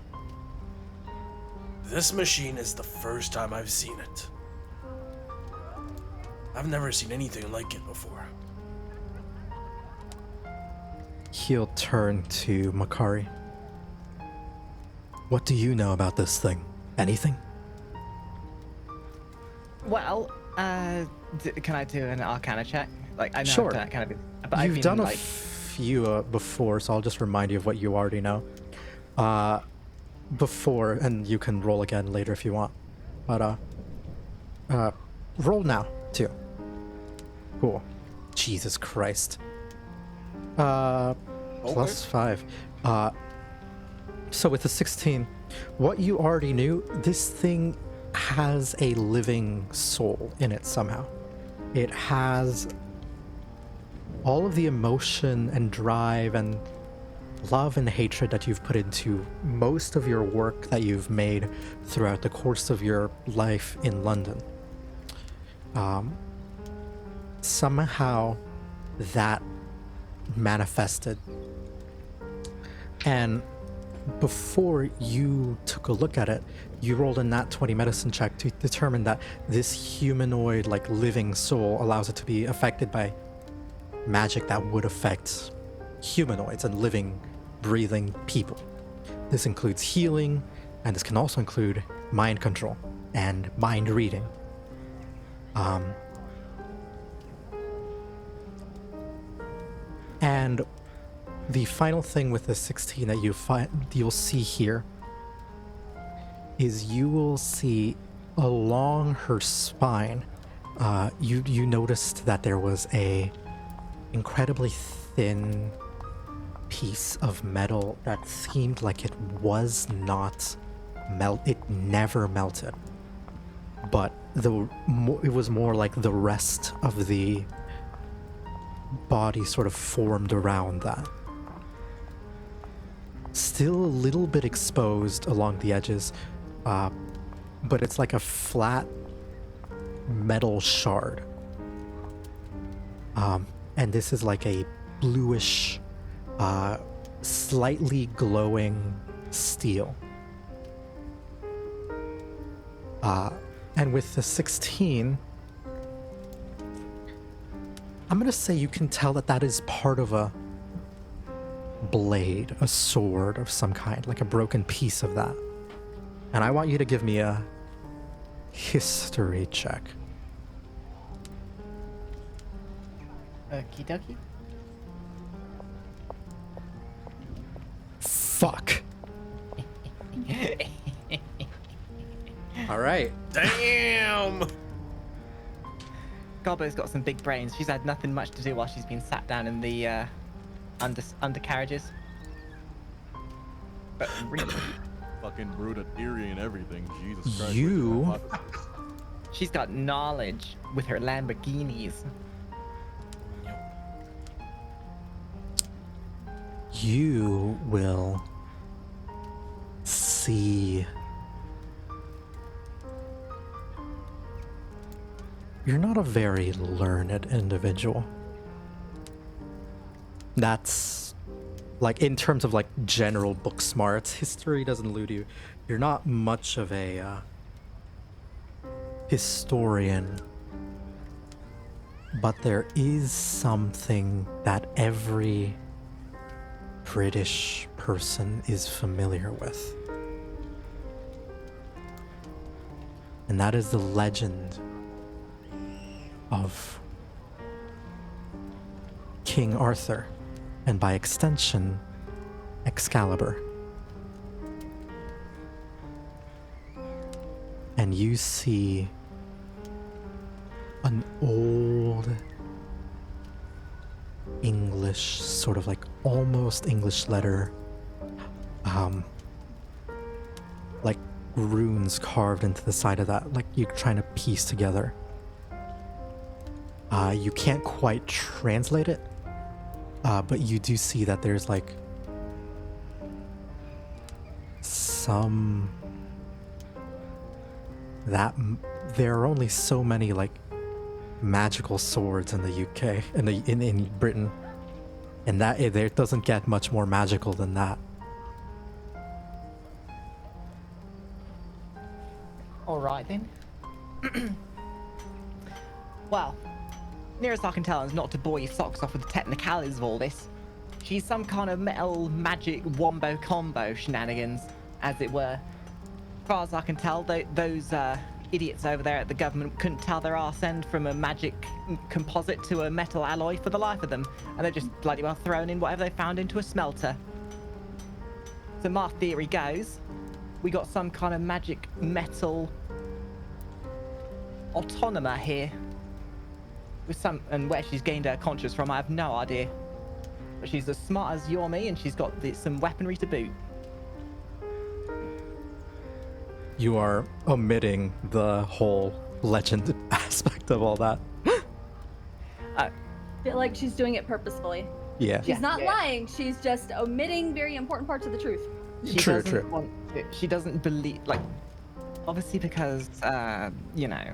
This machine is the first time I've seen it. I've never seen anything like it before. He'll turn to Makari. What do you know about this thing? Anything? Well, can I do an Arcana check? Like, I know Sure. I've done that kind of, but I've You've been, done a like, few before, so I'll just remind you of what you already know. Before, and you can roll again later if you want. But roll now too. Cool. Jesus Christ. Plus 5. So with the 16, what you already knew, this thing has a living soul in it somehow. It has all of the emotion and drive and love and hatred that you've put into most of your work that you've made throughout the course of your life in London. Somehow that manifested. And before you took a look at it, you rolled a nat 20 medicine check to determine that this humanoid, like, living soul allows it to be affected by magic that would affect humanoids and living, breathing people. This includes healing, and this can also include mind control and mind reading. And the final thing with the 16 that you'll see here is you will see along her spine, you noticed that there was a incredibly thin piece of metal that seemed like it was not it never melted, but it was more like the rest of the body sort of formed around that. Still a little bit exposed along the edges, but it's like a flat metal shard. And this is like a bluish, slightly glowing steel. And with the 16, I'm gonna say you can tell that is part of a blade, a sword of some kind, like a broken piece of that. And I want you to give me a history check. Okie dokie. Fuck. All right. Damn! Gobbo's got some big brains. She's had nothing much to do while she's been sat down in the undercarriages. But really, Fucking brewed a theory and everything. Jesus Christ. You- she's got knowledge with her Lamborghinis. You will see. You're not a very learned individual. That's like in terms of like general book smarts. History doesn't elude you. You're not much of a historian, but there is something that every British person is familiar with. And that is the legend of King Arthur, and by extension, Excalibur. And you see an old English, sort of like almost English letter, runes carved into the side of that, like you're trying to piece together. You can't quite translate it, but you do see that there's like there are only so many like magical swords in the UK, in Britain, and that it doesn't get much more magical than that. All right then. Well, nearest I can tell is not to bore your socks off with the technicalities of all this. She's some kind of metal magic wombo combo shenanigans, as it were. As far as I can tell, those idiots over there at the government couldn't tell their arse end from a magic composite to a metal alloy for the life of them, and they're just bloody well thrown in whatever they found into a smelter. So my theory goes, we got some kind of magic metal autonomer here. With and where she's gained her conscience from, I have no idea. But she's as smart as you or me, and she's got some weaponry to boot. You are omitting the whole legend aspect of all that. I feel like she's doing it purposefully. Yeah. She's not lying. She's just omitting very important parts of the truth. True. She doesn't believe, like, obviously because, you know,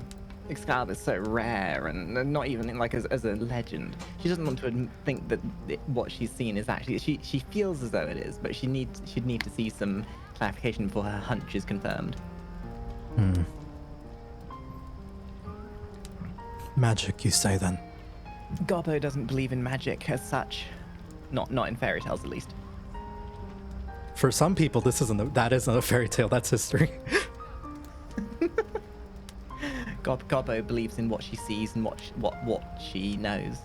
Excalibur's so rare and not even like as a legend. She doesn't want to think that what she's seen is actually. She feels as though it is, but she'd need to see some clarification before her hunch is confirmed. Magic, you say then? Gobbo doesn't believe in magic as such, not in fairy tales at least. For some people, that isn't a fairy tale. That's history. Gobbo believes in what she sees and what she knows.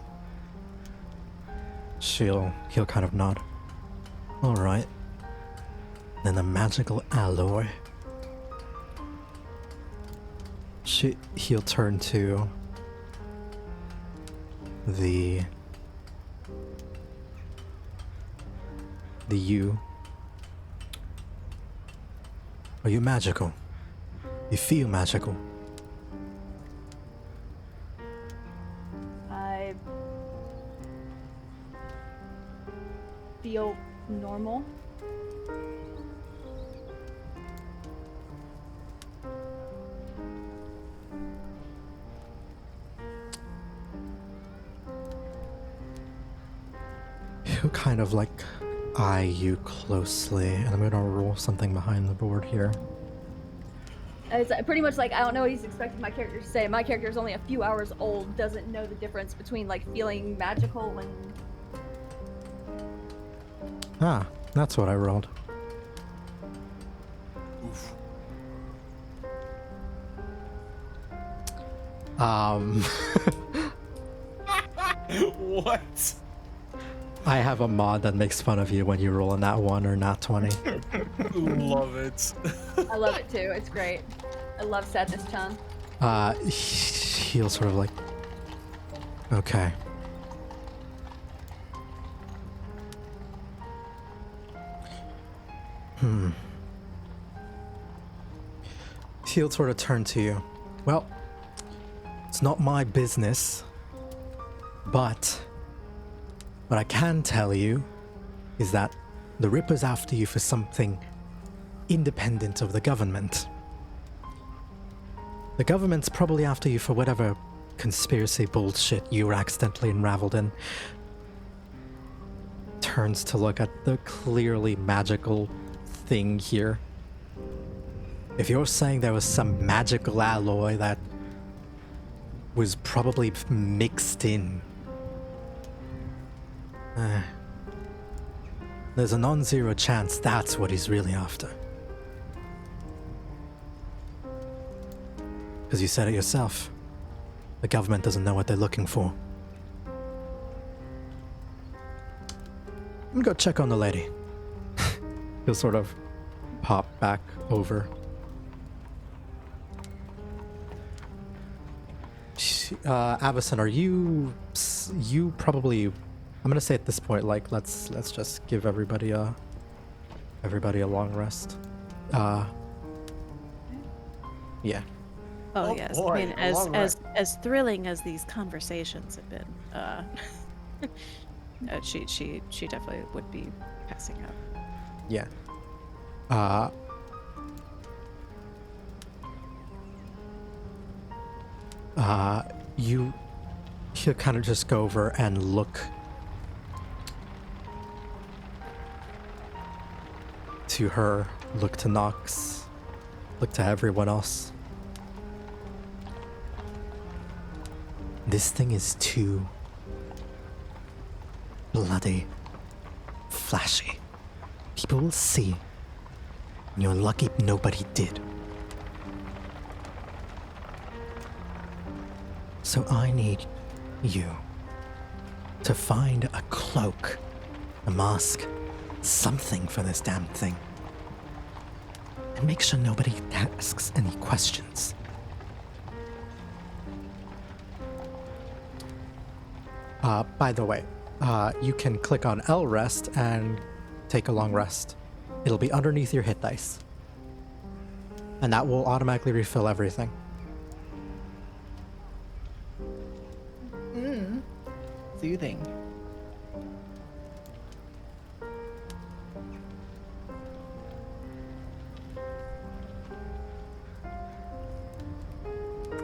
He'll kind of nod. All right. Then a magical alloy. He'll turn to the you. Are you magical? You feel magical? I feel normal. He'll kind of like eye you closely, and I'm gonna roll something behind the board here. It's pretty much like, I don't know what he's expecting my character to say. My character is only a few hours old, doesn't know the difference between like feeling magical and... Ah, that's what I rolled. Oof. What? I have a mod that makes fun of you when you roll a nat 1 or nat 20. Love it. I love it too, it's great. I love Sadness Chan. He'll sort of like, okay. He'll sort of turn to you. Well, it's not my business, but what I can tell you is that the Ripper's after you for something independent of the government. The government's probably after you for whatever conspiracy bullshit you were accidentally unraveled in. Turns to look at the clearly magical thing here. If you're saying there was some magical alloy that was probably mixed in, there's a non-zero chance that's what he's really after. Because you said it yourself. The government doesn't know what they're looking for. I'm gonna go check on the lady. He'll sort of pop back over. Avacyn, are you probably, I'm gonna say at this point, like, let's just give everybody a long rest. Yeah. Oh, Oh, yes. boy, I mean, a long as thrilling as these conversations have been, she definitely would be passing out. Yeah. He'll kind of just go over and look to her, look to Nox, look to everyone else. This thing is too bloody flashy. People will see. You're lucky nobody did. So I need you to find a cloak, a mask, something for this damn thing. And make sure nobody asks any questions. By the way, you can click on L rest and take a long rest. It'll be underneath your hit dice. And that will automatically refill everything. Soothing.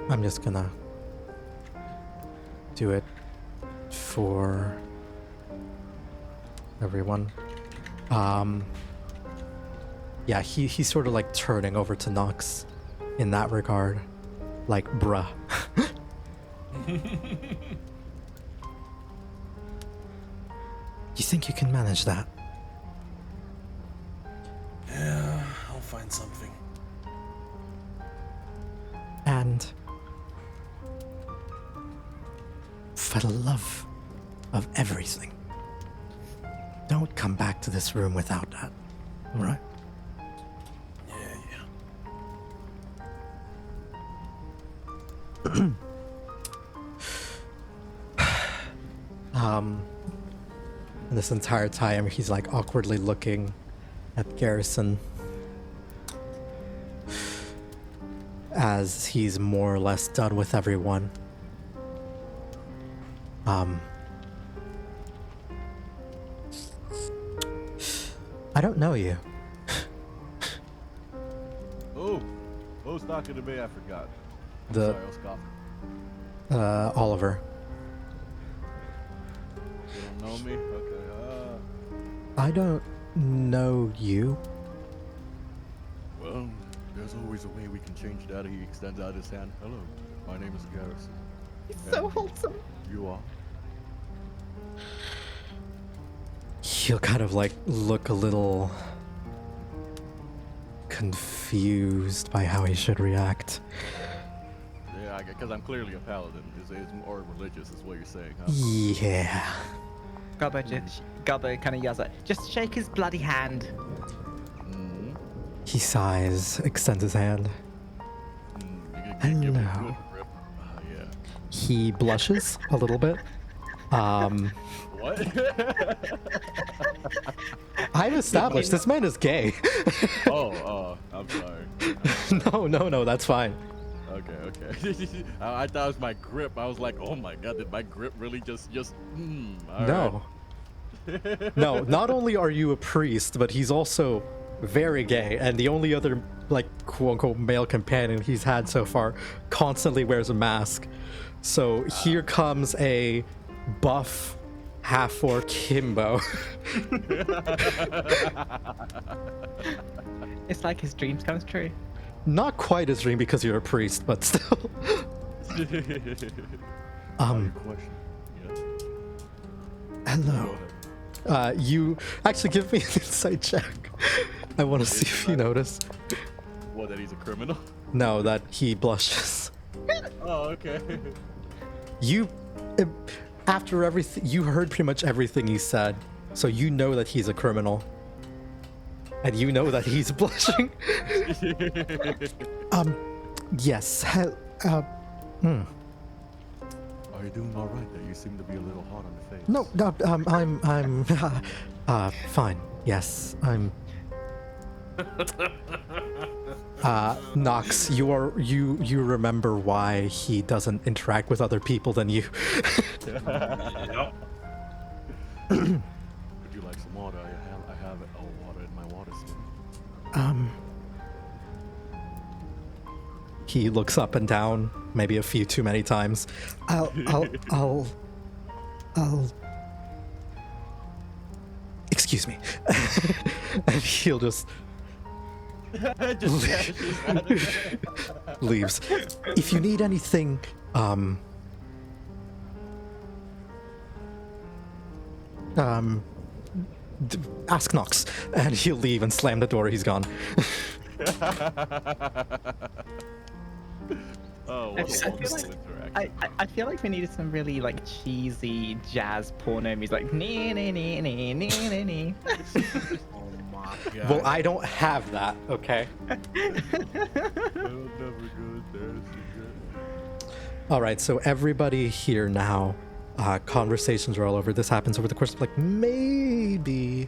I'm just gonna do it for everyone. Yeah, he's sort of like turning over to Nox in that regard. Like, bruh. You think you can manage that? Yeah, I'll find something. And for the love of everything, don't come back to this room without that, all right? Yeah. And this entire time, he's like awkwardly looking at Garrison as he's more or less done with everyone. I don't know you. Oh, who's talking to me? I forgot. I'm The- sorry, I was coughing. Oliver. You don't know me? Okay. I don't know you. Well, there's always a way we can change that. He extends out his hand. Hello, my name is Garrison. He's so wholesome. You are? He'll kind of like look a little confused by how he should react. Yeah, because I'm clearly a paladin. Is more religious, is what you're saying, huh? Yeah. Gobbo kind of yells at, just shake his bloody hand. Mm-hmm. He sighs, extends his hand. Give me a good Hello. grip. Yeah. He blushes a little bit. What? I've established this man is gay. I'm sorry. No, that's fine. Okay. I thought it was my grip. I was like, oh my god, did my grip really just all No. No, not only are you a priest, but he's also very gay, and the only other, like, quote-unquote male companion he's had so far constantly wears a mask. So here comes a buff half-orc himbo. It's like his dreams comes true. Not quite his dream because you're a priest, but still. Question. Yeah. Hello. You actually give me an insight check. I want to see if you notice. What, that he's a criminal? No, that he blushes. Oh, okay. You, after everything, you heard pretty much everything he said, so you know that he's a criminal. And you know that he's blushing. Yes. Are you doing all right there? You seem to be a little hot on the face. No, I'm fine. Yes, I'm Nox, you remember why he doesn't interact with other people than you. Would you like some water? I have water in my water skin. He looks up and down, maybe a few too many times. I'll excuse me. And he'll just leaves. If you need anything, ask Nox, and he'll leave and slam the door. He's gone. Oh, what a I feel wonderful like- interaction. I feel like we needed some really like cheesy jazz porno music, like nee nee nee nee nee nee nee. Oh my god. Well, I don't have that. Okay. I'll never go there again. All right. So everybody here now. Conversations are all over. This happens over the course of like maybe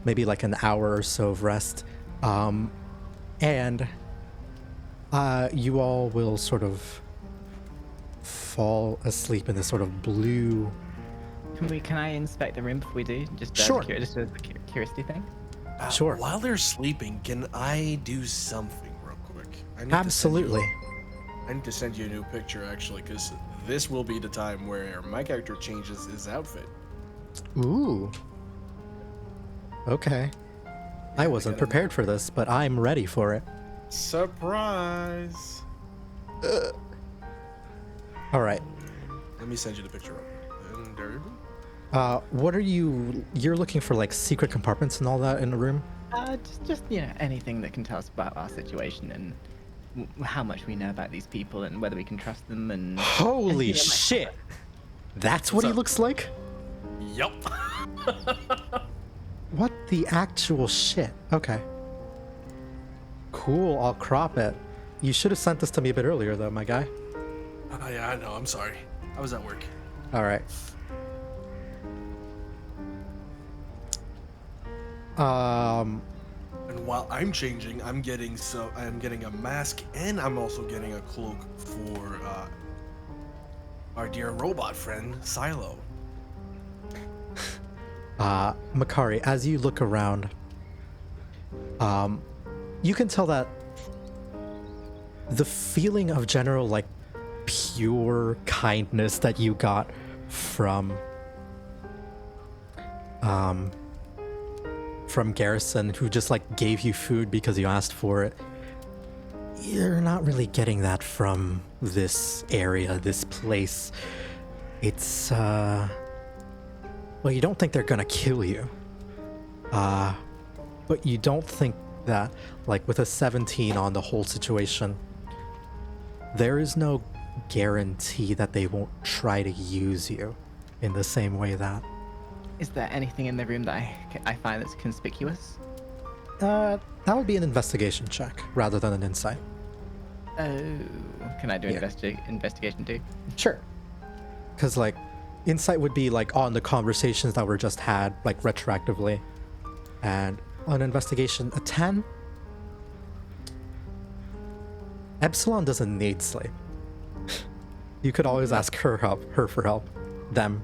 like an hour or so of rest. And you all will sort of fall asleep in this sort of blue. Can I inspect the room before we do? Just Sure. just as a curiosity thing. Sure. While they're sleeping, can I do something real quick? I need to Absolutely. I need to send you a new picture, actually, because this will be the time where my character changes his outfit. Ooh. Okay. I wasn't gotta- prepared for this, but I'm ready for it. Surprise! All right. Let me send you the picture. And there you go. What are you're looking for, like secret compartments and all that in the room? Just anything that can tell us about our situation and how much we know about these people and whether we can trust them and. Holy anything that might- shit! That's what he up? looks like? Yup. What the actual shit? Okay. Cool, I'll crop it. You should have sent this to me a bit earlier though, my guy. Oh, yeah, I know. I'm sorry. I was at work. Alright. And while I'm changing, I'm getting a mask and I'm also getting a cloak for our dear robot friend Silo. Makari, as you look around, you can tell that the feeling of general, like, pure kindness that you got from Garrison, who just, like, gave you food because you asked for it, you're not really getting that from this area, this place. It's, well, you don't think they're gonna kill you. But you don't think that, like, with a 17 on the whole situation, there is no guarantee that they won't try to use you in the same way that. Is there anything in the room that I find that's conspicuous? That would be an investigation check rather than an insight. Oh, can I do Yeah. investigation too? Sure. Because, like, insight would be, like, on the conversations that were just had, like, retroactively. And on investigation, a 10? Upsilon doesn't need sleep. You could always ask her for help. Them.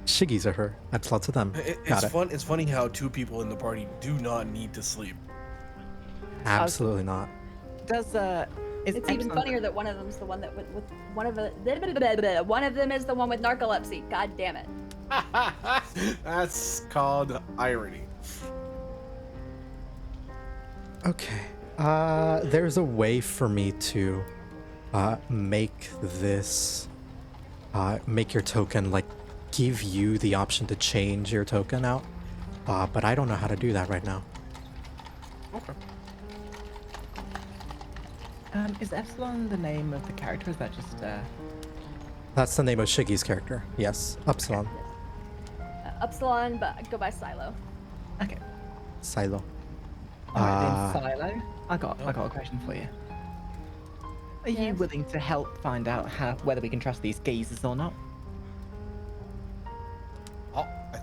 Shiggy's are her. Upsilon to them. Got it. It's funny how two people in the party do not need to sleep. Absolutely not. Does It's even funnier that one of them's the one that with one of them is the one with narcolepsy. God damn it. That's called irony. Okay. There's a way for me to make this make your token, like, give you the option to change your token out. But I don't know how to do that right now. Okay. Is Epsilon the name of the character? Or is that just That's the name of Shiggy's character. Yes, Upsilon. Upsilon, but I go by Silo. okay? Silo. Alright then, Silo. I got a question for you. Are you Yes? willing to help find out whether we can trust these gazers or not?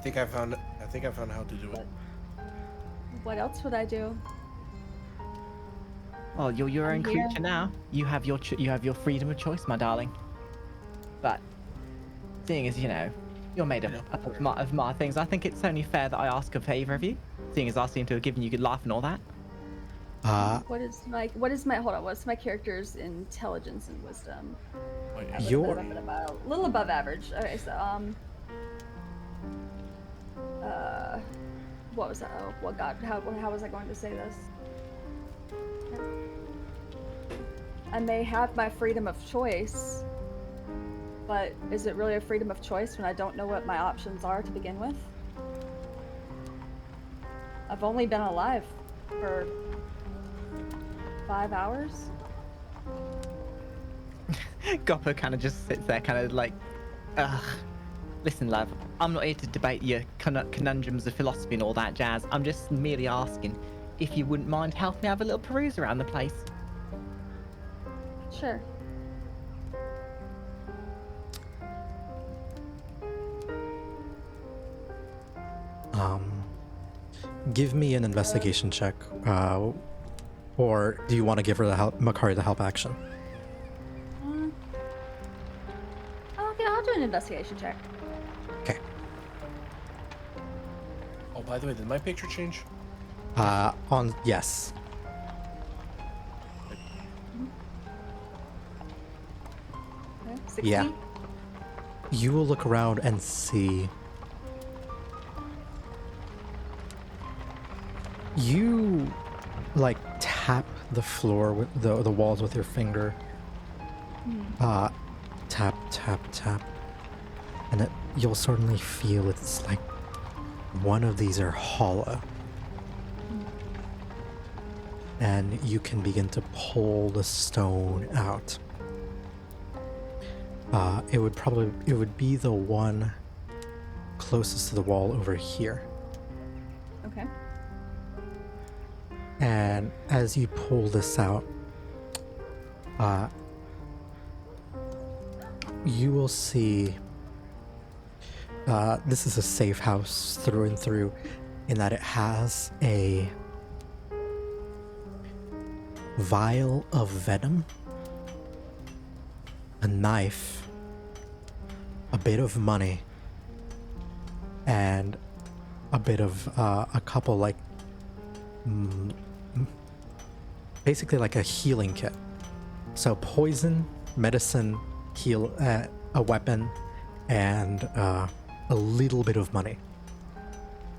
think I found how to do it. What else would I do? Well, you're your I'm own here. creature now. You have your freedom of choice, my darling. But seeing as you're made up of my things, I think it's only fair that I ask a favor of you. Seeing as I seem to have given you good life and all that. What is my hold on? What's my character's intelligence and wisdom? Your A little above average. Okay, so what was that? Oh, what God? How was I going to say this? I may have my freedom of choice, but is it really a freedom of choice when I don't know what my options are to begin with? I've only been alive for 5 hours. Gopper kind of just sits there, kind of like, ugh. Listen, love, I'm not here to debate your conundrums of philosophy and all that jazz. I'm just merely asking if you wouldn't mind helping me have a little peruse around the place. Sure. Give me an investigation check, or do you want to give her the Makari the help action? Okay, I'll do an investigation check. Okay. Oh, by the way, did my picture change? Yes. Okay, 16. Yeah. You will look around and see. You like tap the floor with the walls with your finger. Tap, tap, tap. And you'll suddenly feel it's like one of these are hollow. And you can begin to pull the stone out. It would be the one closest to the wall over here. Okay. And as you pull this out, you will see this is a safe house through and through, in that it has a vial of venom, a knife, a bit of money, and a bit of a couple like basically like a healing kit. So poison, medicine, heal, a weapon, and a little bit of money.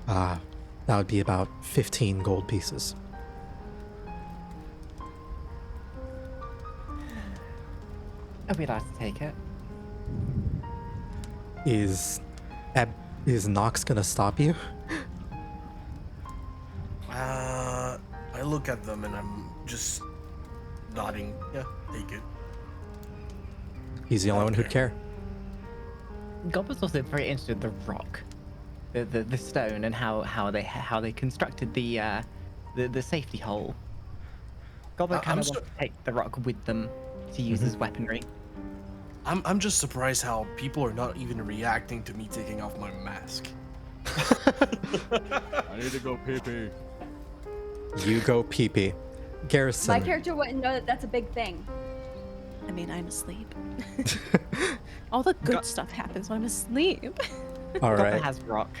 That would be about 15 gold pieces. I'd be like to take it. Is Nox gonna stop you? I look at them and I'm just nodding. Yeah, take it. He's the only one who'd care. God was also very interested in the rock, the stone, and how they constructed the safety hole. Goblin kind of wants to take the rock with them to use as weaponry. I'm just surprised how people are not even reacting to me taking off my mask. I need to go pee pee. You go pee-pee. Garrison. My character wouldn't know that that's a big thing. I mean, I'm asleep. All the good stuff happens when I'm asleep. All Goblin right. has rock.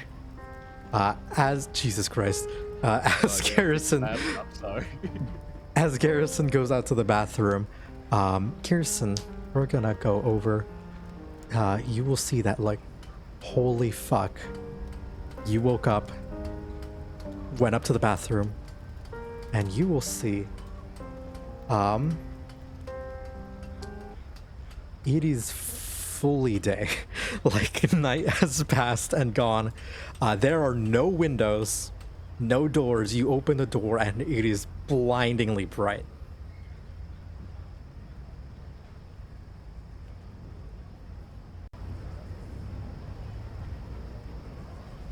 As Jesus Christ, as Garrison, I'm sorry. as Garrison goes out to the bathroom, Garrison, we're gonna go over. You will see that, like, holy fuck. You woke up, went up to the bathroom, and you will see, it is fully day. Like, night has passed and gone. There are no windows, no doors. You open the door and it is blindingly bright.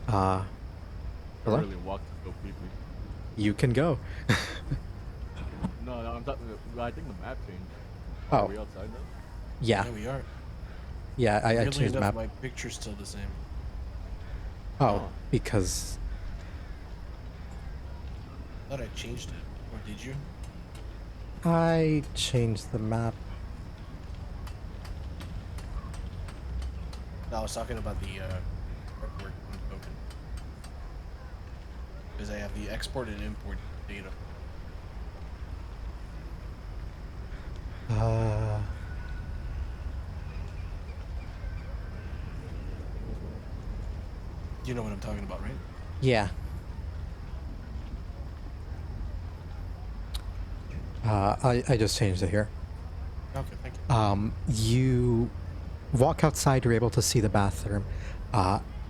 I Hello? really walked to go pee pee. You can go. No, I'm talking. I think the map changed. Oh. Are we outside now? Yeah, Yeah, we are. yeah. I Weirdly changed the enough, map. my picture's still the same. Oh, because I thought I changed it. Or did you? I changed the map. No, I was talking about the artwork token. Because I have the export and import data. You know what I'm talking about, right? Yeah. I just changed it here. Okay, thank you. You walk outside, you're able to see the bathroom.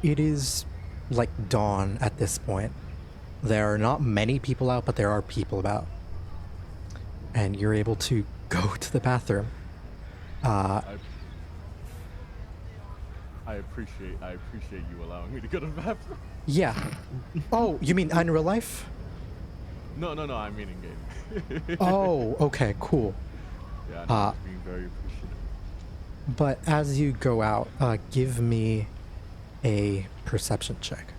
It is like dawn at this point. There are not many people out, but there are people about. And you're able to go to the bathroom. I appreciate you allowing me to go to the bathroom. Yeah. Oh, you mean in real life? No, I mean in game. Oh, okay, cool. Yeah, I was being very appreciative. But as you go out, give me a perception check.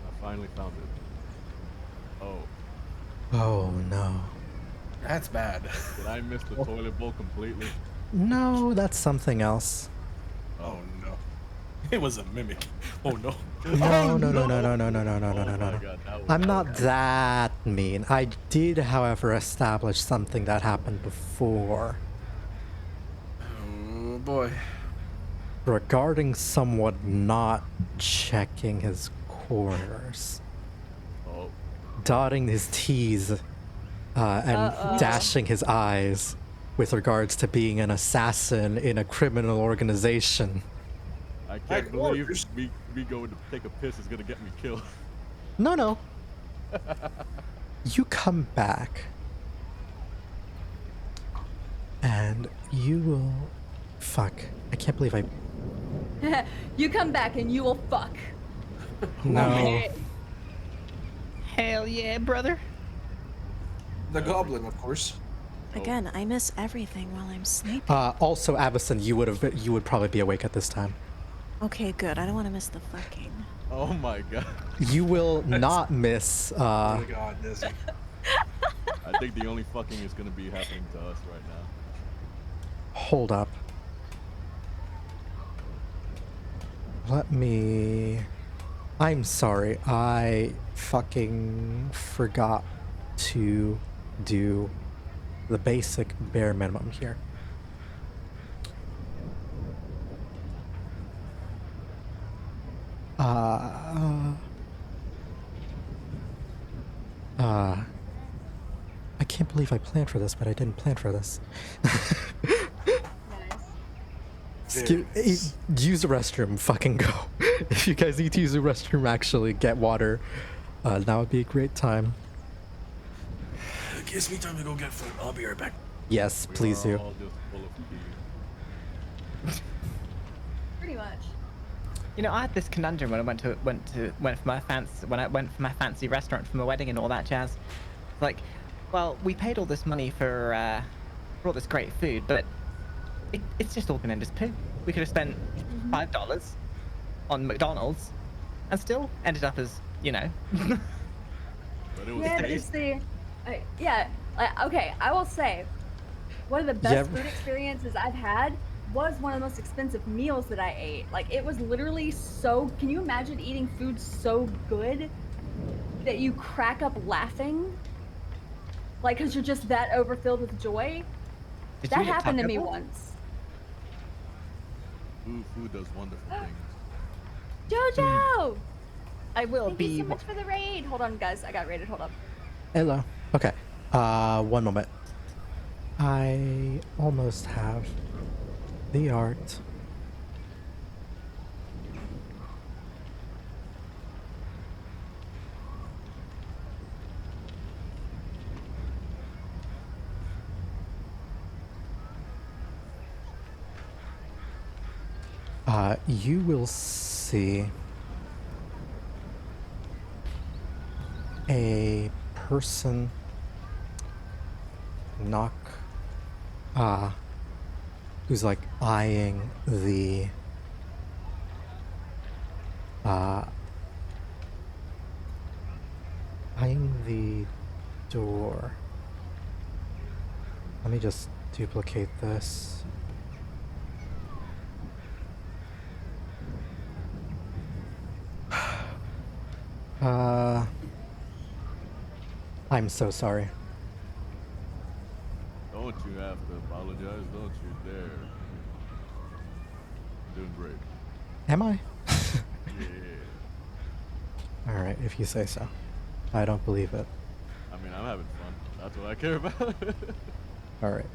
I finally found it. Oh, Oh, no. That's bad. did I miss the toilet bowl completely? No, that's something else. Oh no. It was a mimic. Oh no. No. Oh my God, that was I'm not bad. that mean. I did, however, establish something that happened before Oh boy. regarding someone not checking his corners, Oh, dotting his T's, and dashing his I's with regards to being an assassin in a criminal organization. I can't believe me going to take a piss is gonna get me killed. No. You come back. And you will... Fuck. I can't believe I... You come back and you will fuck. No. Hell yeah, brother. The goblin, of course. Again, I miss everything while I'm sleeping. Also, Avacyn, you would probably be awake at this time. Okay, good. I don't want to miss the fucking. Oh my God. You will not miss... Oh my god, this. I think the only fucking is gonna be happening to us right now. Hold up. Let me... I'm sorry. I fucking forgot to do the basic bare minimum here. I can't believe I planned for this, but I didn't plan for this. Use the restroom, fucking go. If you guys need to use the restroom, actually get water. That would be a great time. It gives me time to go get food. I'll be right back. Yes, please do. All just full of pee. Pretty much. You know, I had this conundrum when I went for my fancy restaurant for my wedding and all that jazz. Like, well, we paid all this money for all this great food, but it's just all gonna end as poo. We could have spent $5 on McDonald's and still ended up as, you know. But it was Yeah, but it's the, okay, I will say, one of the best food experiences I've had was one of the most expensive meals that I ate. Like, it was literally so, can you imagine eating food so good that you crack up laughing? Like, because you're just that overfilled with joy? That happened to me once. Food does wonderful things. Jojo! I will Thank you so much for the raid. Hold on, guys. I got raided. Hold up. Hello. Okay. One moment. I almost have the art. You will see a person Knock, who's like eyeing the door. Let me just duplicate this. I'm so sorry. Don't you have to apologize, don't you dare. Doing great. Am I? Yeah. Alright, if you say so. I don't believe it. I mean, I'm having fun. That's what I care about. Alright.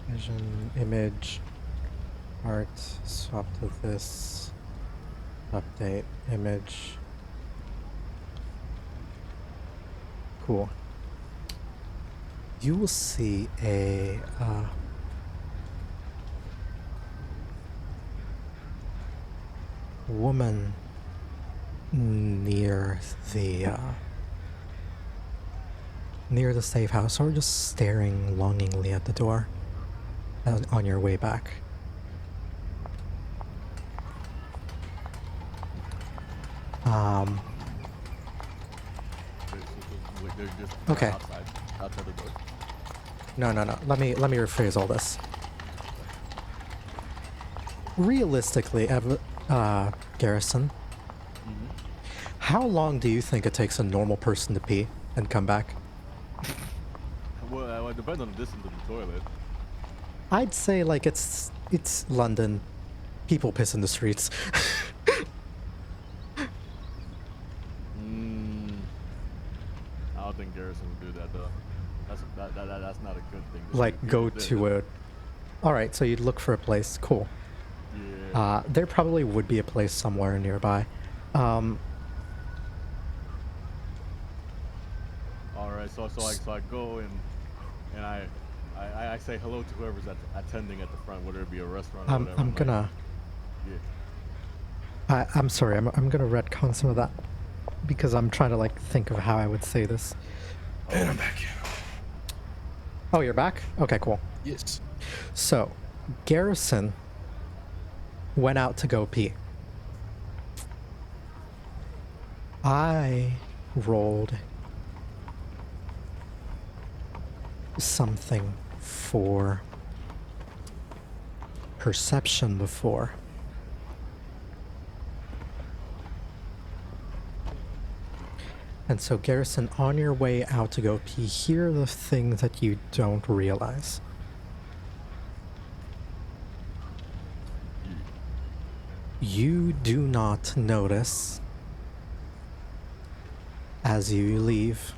Vision, image, art, swap to this. Update, image. Cool. You will see a woman near the safe house, or just staring longingly at the door on your way back. They're just Okay. outside the door. No. Let me rephrase all this. Realistically, Garrison, how long do you think it takes a normal person to pee and come back? Well, it depends on the distance of the toilet. I'd say like it's London. People piss in the streets. I don't think Garrison would do that though. That's not a good thing. Like go to a. All right, so you'd look for a place. Cool. Yeah. There probably would be a place somewhere nearby. All right, so I go and I say hello to whoever's attending at the front, whether it be a restaurant or whatever. I'm gonna. Yeah. I'm sorry. I'm gonna retcon some of that because I'm trying to like think of how I would say this. And I'm back. Oh, you're back? Okay, cool. Yes. So, Garrison went out to go pee. I rolled something for perception before. And so, Garrison, on your way out to go pee, here are the things that you don't realize. You do not notice, as you leave,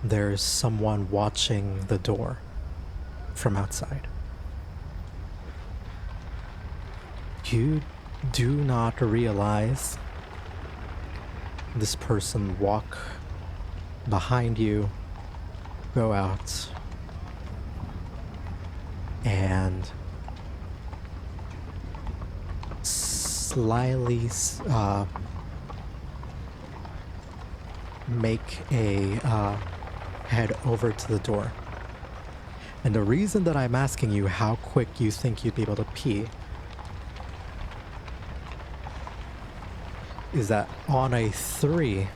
there's someone watching the door from outside. You do not realize this person walk behind you, go out, and slyly make a head over to the door. And the reason that I'm asking you how quick you think you'd be able to pee is that on a 3,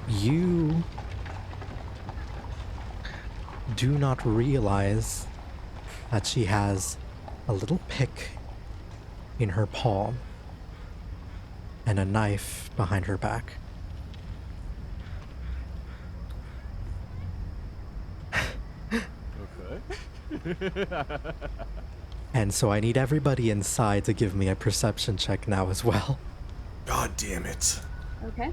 you do not realize that she has a little pick in her palm and a knife behind her back. Okay. And so I need everybody inside to give me a perception check now as well. God damn it. Okay.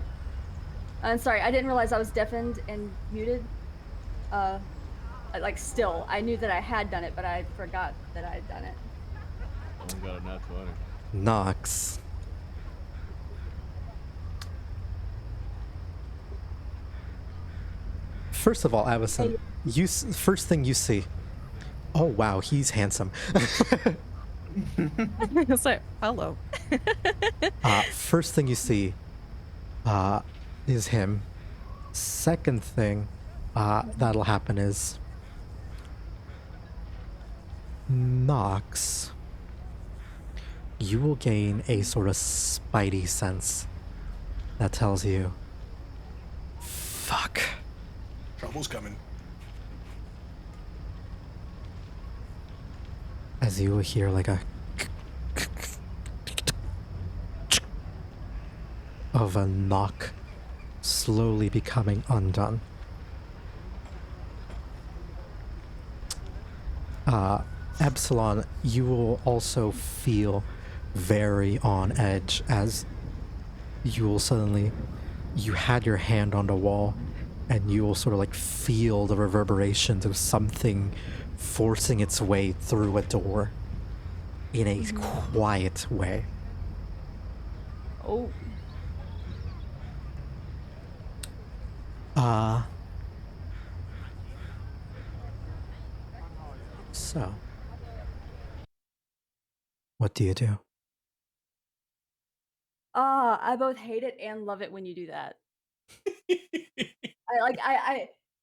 I'm sorry, I didn't realize I was deafened and muted. Like still, I knew that I had done it, but I forgot that I had done it. Someone got a nat 20. Nox. First of all, Avacyn, first thing you see. Oh wow, he's handsome. It's like, hello. First thing you see is him. Second thing that'll happen is Nox. You will gain a sort of spidey sense that tells you, fuck. Trouble's coming. As you will hear like a of a knock slowly becoming undone. Upsilon, you will also feel very on edge as you will suddenly, you had your hand on the wall and you will sort of like feel the reverberations of something forcing its way through a door in a quiet way. Oh. So, what do you do? I both hate it and love it when you do that.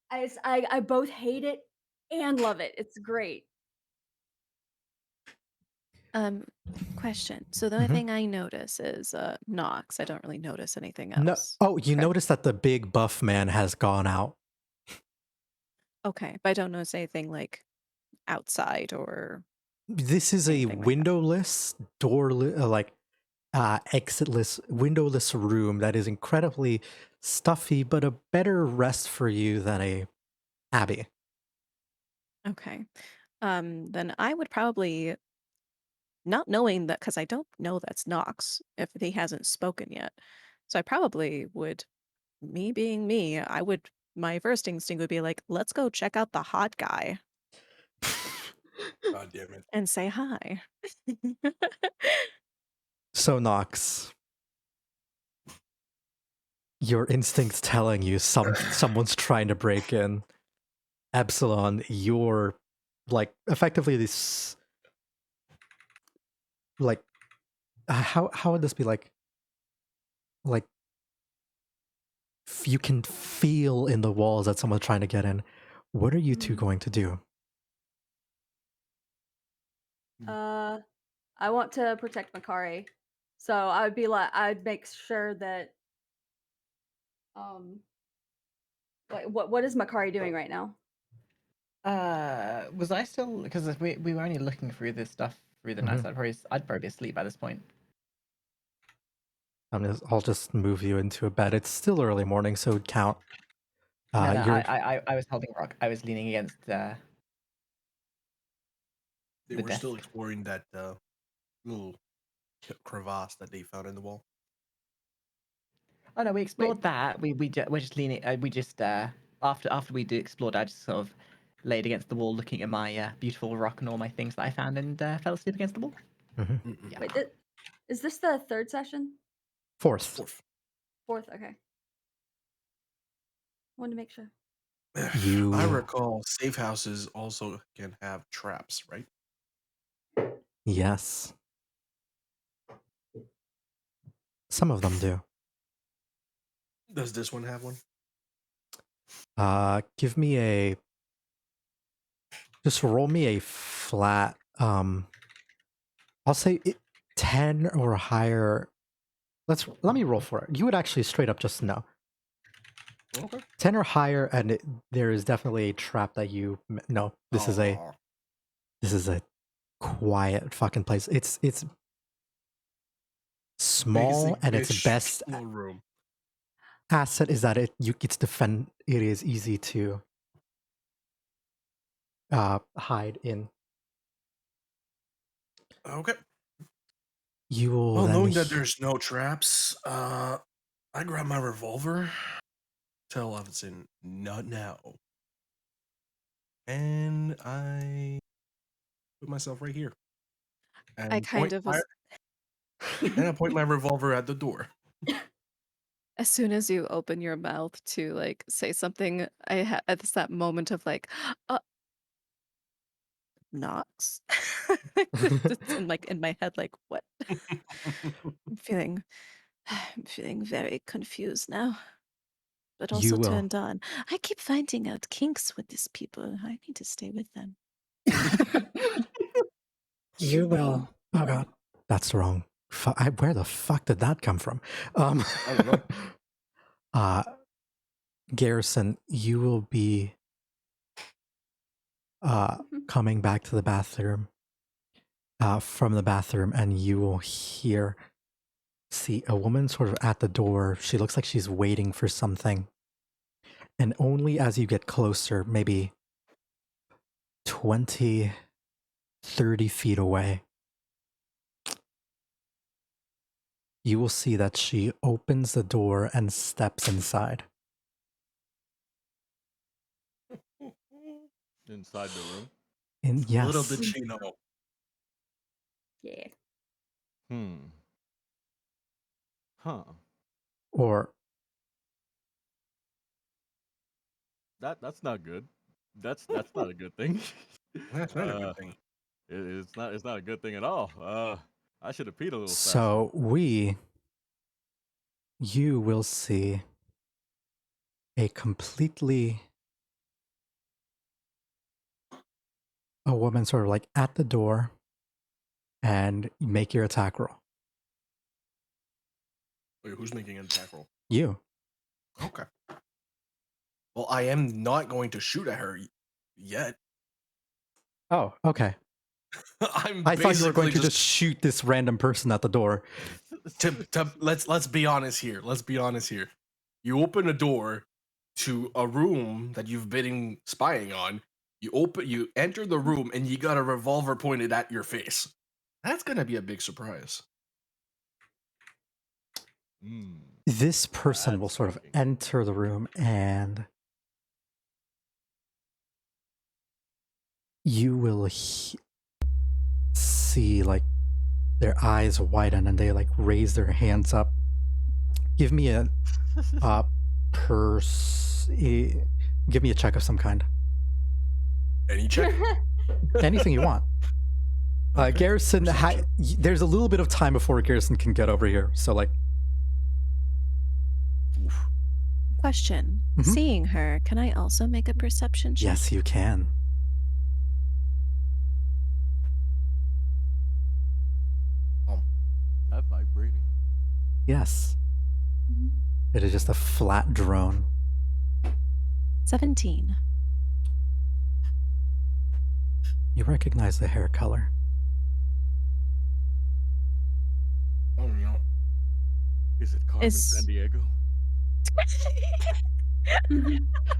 I both hate it and love it. It's great. Question. So the only thing I notice is Nox. I don't really notice anything No. else. Oh, you Okay. notice that the big buff man has gone out. Okay, but I don't notice anything like outside or This is a anything like that. windowless, doorless, exitless, windowless room that is incredibly stuffy, but a better rest for you than a abbey. Okay. Then I would probably, not knowing that, because I don't know that's Nox if he hasn't spoken yet. So I probably would, me being me, my first instinct would be like, let's go check out the hot guy God damn it. and say hi. So, Nox, your instinct's telling you someone's trying to break in. Epsilon, you're like effectively this. Like, how would this be like? Like, you can feel in the walls that someone's trying to get in. What are you two going to do? I want to protect Makari, so I'd make sure that what is Makari doing right now? Was I still, because we were only looking through this stuff through the night, so I'd probably be asleep by this point. I'll just move you into a bed. It's still early morning, so it'd count. No, I was holding rock. I was leaning against They the were desk. still exploring that little crevasse that they found in the wall. Oh no, we explored that. We're just leaning. We just after we explored, I just sort of laid against the wall, looking at my beautiful rock and all my things that I found, and fell asleep against the wall. Mm-mm. Yeah. Wait, is this the third session? Fourth. Fourth, okay. Wanted to make sure. I recall safe houses also can have traps, right? Yes. Some of them do. Does this one have one? Give me just roll me a flat, I'll say 10 or higher. Let me roll for it. You would actually straight up just know. Okay. 10 or higher, and there is definitely a trap that you no. This is a quiet fucking place. It's small, and its best room. asset is that it is easy to hide in. Okay. You will Well, then knowing that there's no traps, I grab my revolver, tell Avacyn, not now. And I put myself right here. And I kind of was. and I point my revolver at the door. As soon as you open your mouth to like say something, it's that moment of like, Nox. It's in my head, like what? I'm feeling I'm feeling very confused now, but You also will. turned on. I keep finding out kinks with these people. I need to stay with them. You will. Oh god, that's wrong. Where the fuck did that come from? I don't know. Garrison, you will be coming back to the bathroom. From the bathroom, and you will see a woman sort of at the door. She looks like she's waiting for something. And only as you get closer, maybe 20, 30 feet away, you will see that she opens the door and steps inside. Inside the room. And yes, Little did she know. Yeah. Huh. or That's not good. That's not a good thing. That's not a good thing. It's not a good thing at all. I should have peed a little faster. so you will see a woman sort of like at the door, and make your attack roll. Wait, who's making an attack roll? You. Okay. Well, I am not going to shoot at her yet. Oh, okay. I thought you were going to just shoot this random person at the door. Let's be honest here. Let's be honest here. You open a door to a room that you've been spying on. You enter the room, and you got a revolver pointed at your face. That's gonna be a big surprise. This person will That's sort of shocking. enter the room, and you will see like their eyes widen, and they like raise their hands up. Give me a give me a check of some kind. Any check? Anything you want. Garrison, there's a little bit of time before Garrison can get over here, so like. Oof. Question. Mhm. Seeing her, can I also make a perception check? Yes, you can. Is that vibrating? Yes. It is just a flat drone. 17. You recognize the hair color. Oh no. Is it Carmen San Diego?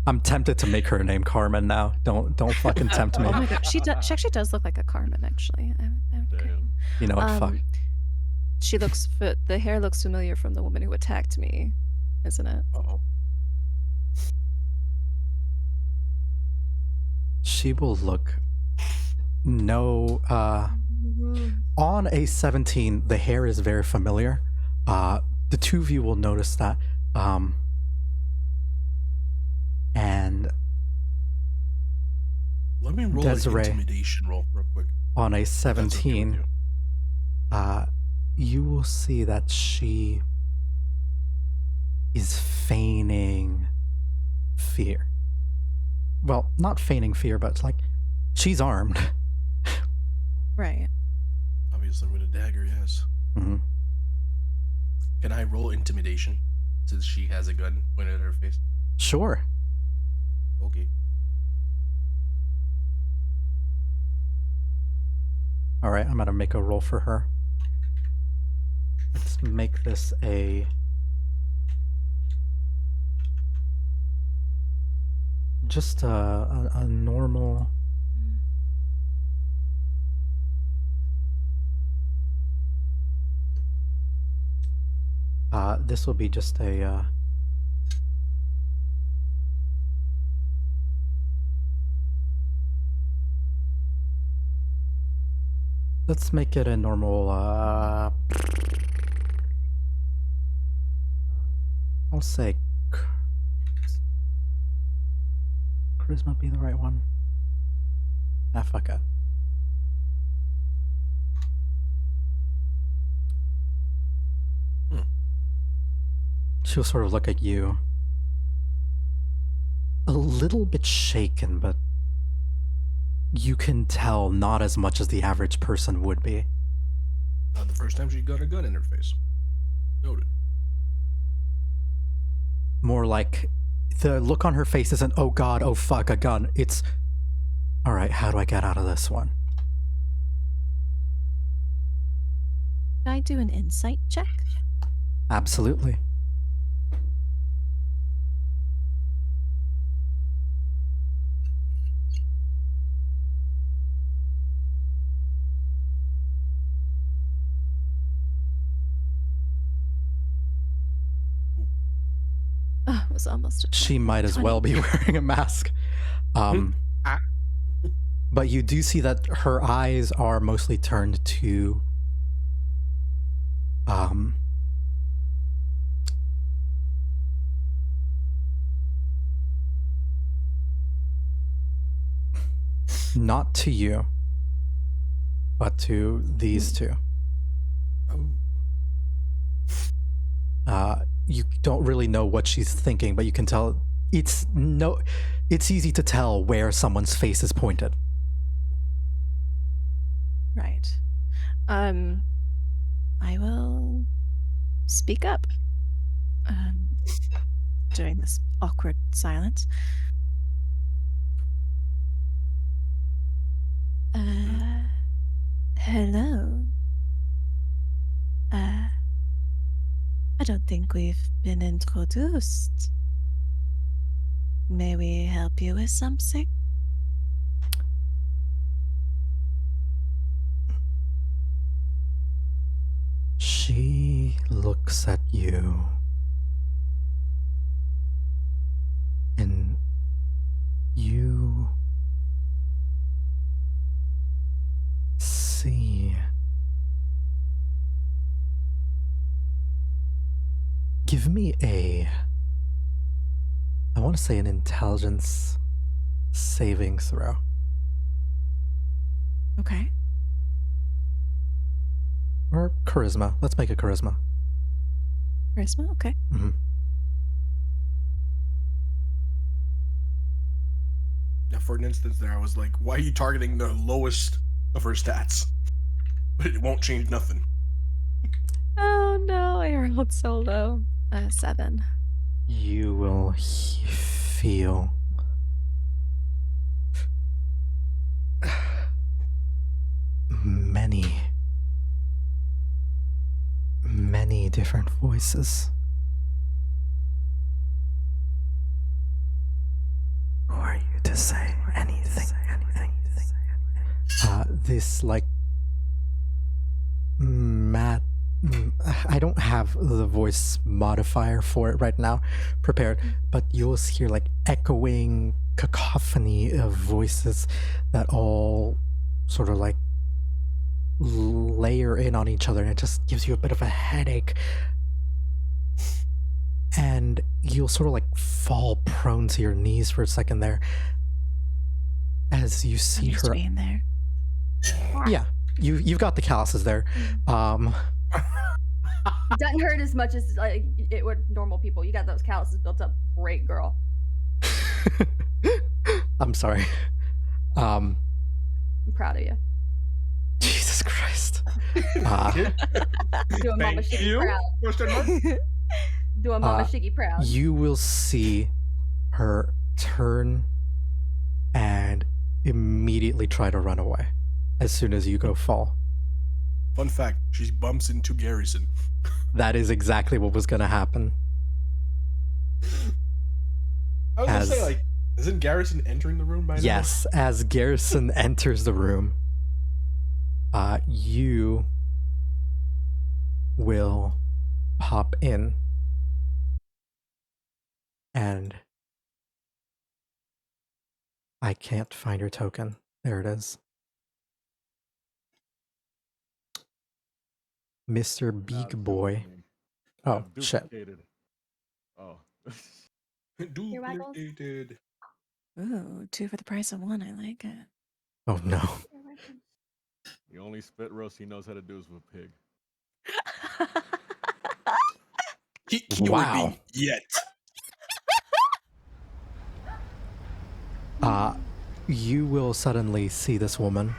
I'm tempted to make her name Carmen now. Don't fucking tempt me. Oh my god, she actually does look like a Carmen. Actually, okay. Damn. You know what? Fuck. She looks. The hair looks familiar from the woman who attacked me, isn't it? Uh-oh. She will look. No. On a 17, the hair is very familiar. The two of you will notice that. And Let me roll Desiree. an intimidation roll real quick. on a if that's okay with 17, you. you will see that she is feigning fear. Well, not feigning fear, but like she's armed. Right. Obviously, with a dagger, yes. Mhm. Can I roll intimidation since she has a gun pointed at her face? Sure. Okay. All right, I'm gonna make a roll for her. Let's make this a just a normal. This will be just a. Let's make it a normal. I'll say charisma be the right one. Ah, fuck it. she'll sort of look at you. A little bit shaken, but you can tell not as much as the average person would be. Not the first time she got a gun in her face. Noted. More like the look on her face isn't, oh god, oh fuck, a gun. It's, alright, how do I get out of this one? Can I do an insight check? Absolutely. Oh, it was almost a 20. She might as 20. well be wearing a mask. But you do see that her eyes are mostly turned to not to you, but to these two. You don't really know what she's thinking, but you can tell it's easy to tell where someone's face is pointed. Right. I will speak up during this awkward silence. Hello. I don't think we've been introduced. May we help you with something? She looks at you and you see. Give me I want to say an intelligence saving throw. Okay. Or charisma. Let's make it charisma. Charisma? Okay. Mm-hmm. Now, for an instance there, I was like, why are you targeting the lowest of her stats? But it won't change nothing. Oh no, I rolled so low. 7. You will feel many different voices. Who are you to say anything? This like Matt. I don't have the voice modifier for it right now prepared, but you'll hear like echoing cacophony of voices that all sort of like layer in on each other, and it just gives you a bit of a headache. And you'll sort of like fall prone to your knees for a second there as you see I'm used to her. being there. Yeah, you've got the calluses there. It doesn't hurt as much as like it would normal people. You got those calluses built up. Great girl. I'm sorry. I'm proud of you. Jesus Christ. Doing Mama Shiggy proud. Doing Mama Shiggy proud. You will see her turn and immediately try to run away as soon as you go fall. Fun fact, she bumps into Garrison. That is exactly what was going to happen. I was going to say, like, isn't Garrison entering the room by now? Yes, as Garrison enters the room, you will pop in and I can't find your token. There it is. Mr. Beak Boy. Oh, shit. Oh. Duplicated. Ooh, 2 for the price of 1. I like it. Oh, no. The only spit roast he knows how to do is with pig. He Wow. would be yet. You will suddenly see this woman.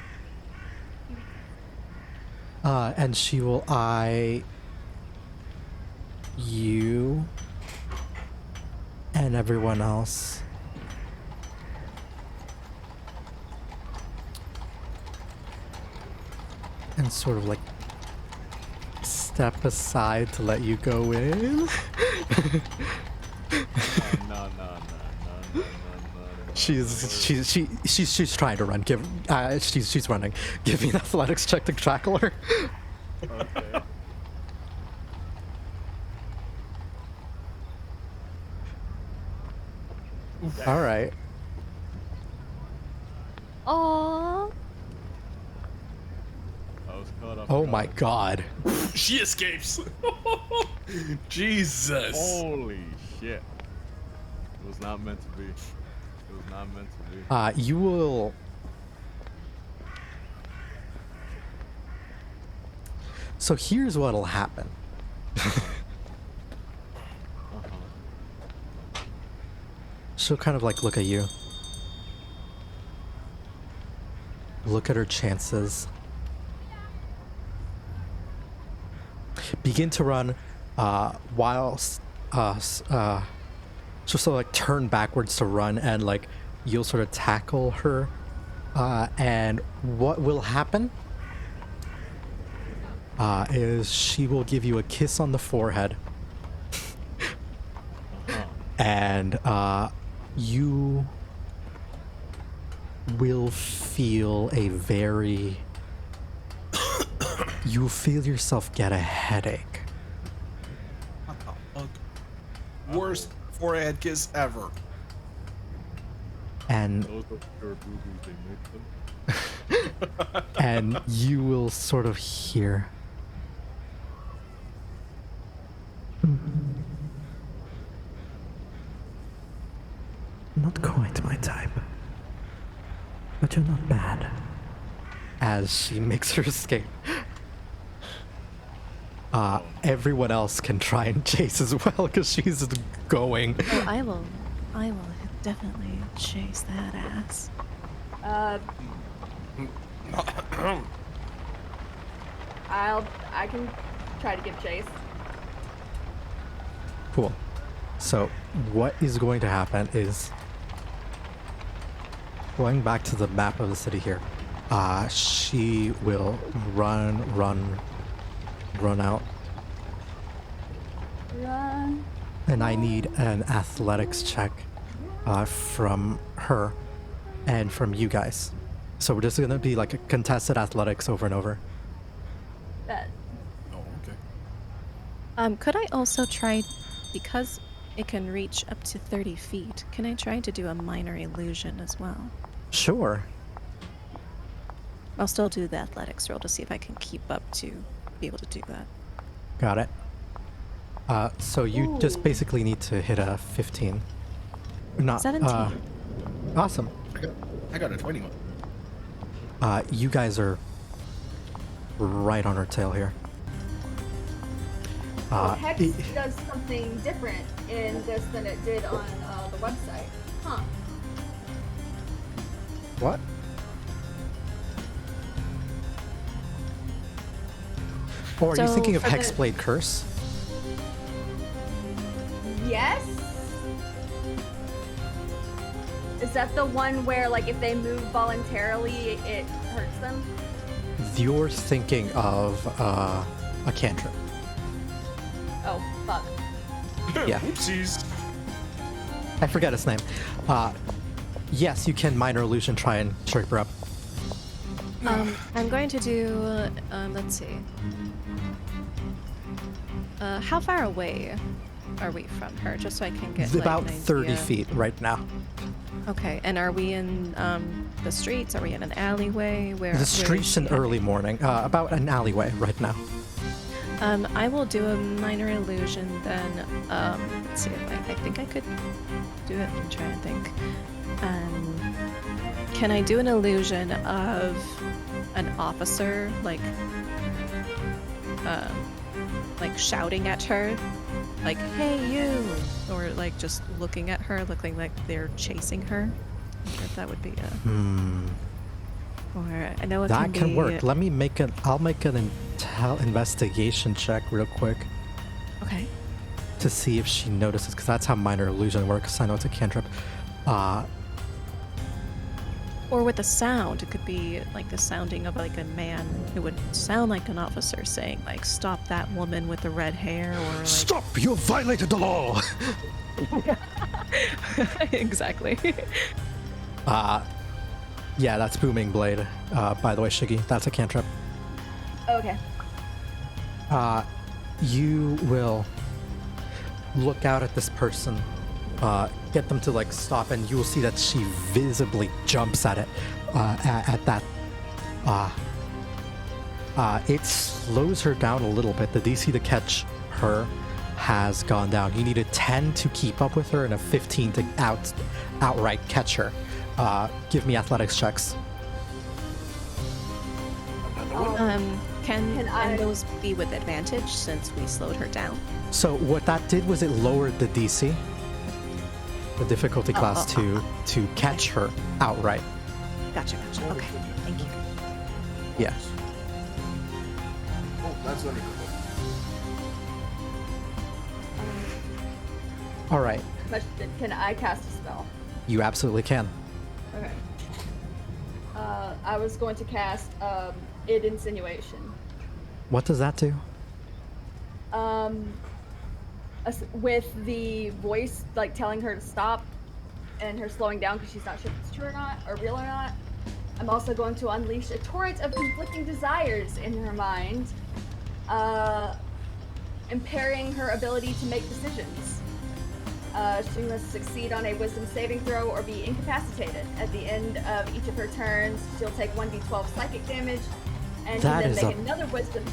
And she will eye you and everyone else. And sort of like step aside to let you go in. No. She's trying to run. She's running. Give me an athletics check to tackle her. Okay. All right. Aww. I was caught up. Oh my god. She escapes. Jesus. Holy shit. It was not meant to be. It was not meant to be. You will. So here's what'll happen. She'll kind of like look at you. Look at her chances. Begin to run whilst she'll sort of like turn backwards to run, and like you'll sort of tackle her. And what will happen is she will give you a kiss on the forehead. And you will feel a very... you feel yourself get a headache. What the fuck? Worst forehead kiss ever. And Those are pure boo-boos, they make them. and you will sort of hear... Not quite my type, but you're not bad. As she makes her escape. Everyone else can try and chase as well because she's going. Oh, I will definitely chase that ass. I can try to give chase. Cool. So what is going to happen is, going back to the map of the city here, she will run out. Run. And I need an athletics check from her and from you guys. So we're just gonna be like a contested athletics over and over. That. Oh, okay. Could I also try, because it can reach up to 30 feet, can I try to do a minor illusion as well? Sure. I'll still do the athletics roll to see if I can keep up to be able to do that. Got it. So you just Ooh. basically need to hit a 15. Not 17. Awesome. I got a 21. You guys are right on her tail here. Hex does something different in this than it did on the website. Huh. What? Or are you So thinking of for the- Hexblade Curse? Yes? Is that the one where, like, if they move voluntarily, it hurts them? You're thinking of a cantrip. Oh, fuck. Yeah. Oopsies. I forget its name. Yes, you can minor illusion try and trip her up. I'm going to do, let's see. How far away are we from her, just so I can get It's like, about an 30 idea? feet right now. Okay, and are we in the streets? Are we in an alleyway? Where? The street's in early morning. About an alleyway right now. I will do a minor illusion then. Let's see if I think I could do it. I'm trying to think. Can I do an illusion of an officer like shouting at her? like, hey, you, or like just looking at her, looking like they're chasing her. I wonder if that would be a. Or I know it That can be, work. Let me make an. I'll make an investigation check real quick Okay. to see if she notices, because that's how minor illusion works. I know it's a cantrip. Or with a sound, it could be like the sounding of like a man who would sound like an officer saying like, "Stop that woman with the red hair," or like. Stop! You have violated the law. Exactly. Yeah, that's Booming Blade. By the way, Shiggy, that's a cantrip. Okay. You will look out at this person, get them to like stop, and you will see that she visibly jumps at it. At that, it slows her down a little bit. The DC to catch her has gone down. You need a 10 to keep up with her and a 15 to outright catch her. Give me athletics checks. Can those be with advantage since we slowed her down? So what that did was it lowered the DC, the difficulty class to catch her outright. Gotcha. Okay, thank you. Yeah. Oh, that's wonderful. All right. Question: can I cast a spell? You absolutely can. Okay. I was going to cast id insinuation. What does that do? With the voice like telling her to stop and her slowing down because she's not sure if it's true or not, or real or not. I'm also going to unleash a torrent of conflicting desires in her mind, impairing her ability to make decisions. She must succeed on a wisdom saving throw or be incapacitated. At the end of each of her turns, she'll take 1d12 psychic damage, and That then is make a another wisdom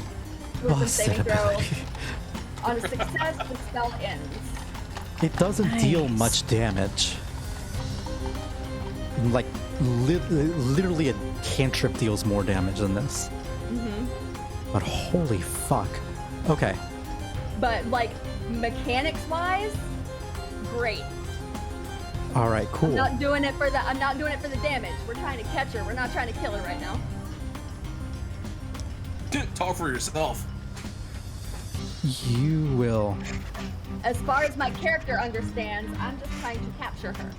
busted saving throw. ability. On a success, the spell ends. It doesn't deal Nice. much damage. Like, literally a cantrip deals more damage than this. But holy fuck. Okay. But like mechanics-wise, great. All right, cool. I'm not doing it for the damage. We're trying to catch her. We're not trying to kill her right now. Talk for yourself. You will. As far as my character understands, I'm just trying to capture her.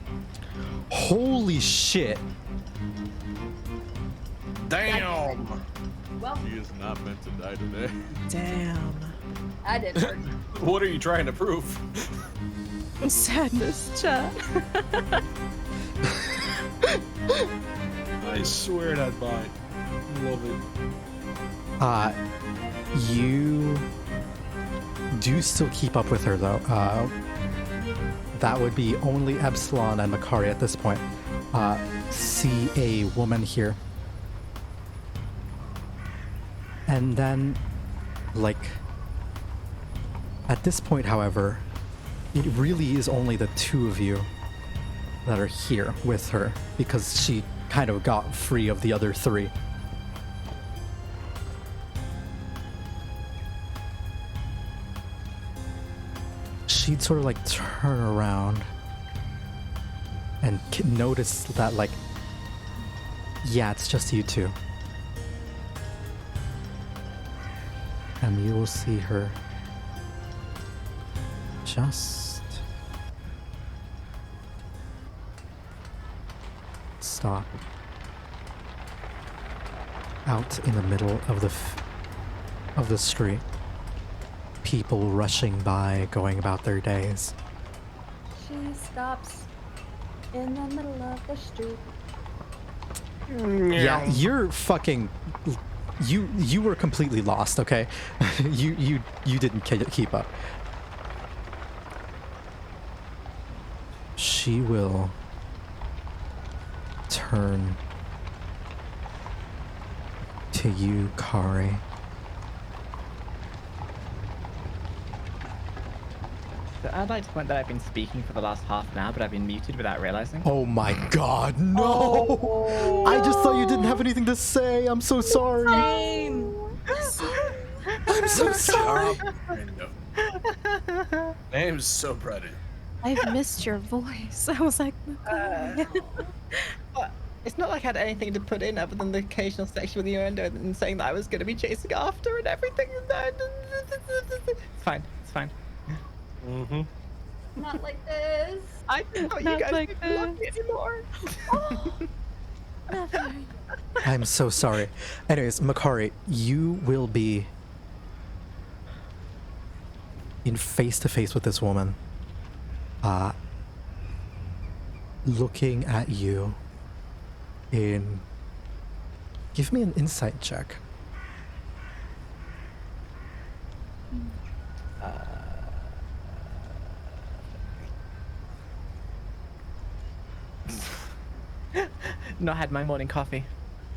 Holy shit. Damn. Well, He is not meant to die today. Damn. I did work. What are you trying to prove? Sadness, chat. I swear that's mine. Love it. You do still keep up with her though. That would be only Upsilon and Makari at this point. See a woman here. And then, like, at this point, however, it really is only the two of you that are here with her because she kind of got free of the other three. She'd sort of like turn around and notice that, like, yeah, it's just you two. And you will see her just stop out in the middle of the street. People rushing by, going about their days. She stops in the middle of the street. Yeah, you're fucking. You were completely lost. Okay, you didn't keep up. She will turn to you, Kari. So I'd like to point that I've been speaking for the last half an hour, but I've been muted without realizing. Oh my god, no! I just thought you didn't have anything to say. I'm so sorry. Same. I'm so sorry. I am so proud of you. I've missed your voice. I was like, Makari. But it's not like I had anything to put in other than the occasional sexual innuendo and saying that I was going to be chasing after and everything. It's fine. It's fine. Mm-hmm. Not like this. I thought you Not guys like didn't love me this. anymore. Never. I'm so sorry. Anyways, Makari, you will be in face to face with this woman, looking at you in. Give me an insight check. Not had my morning coffee.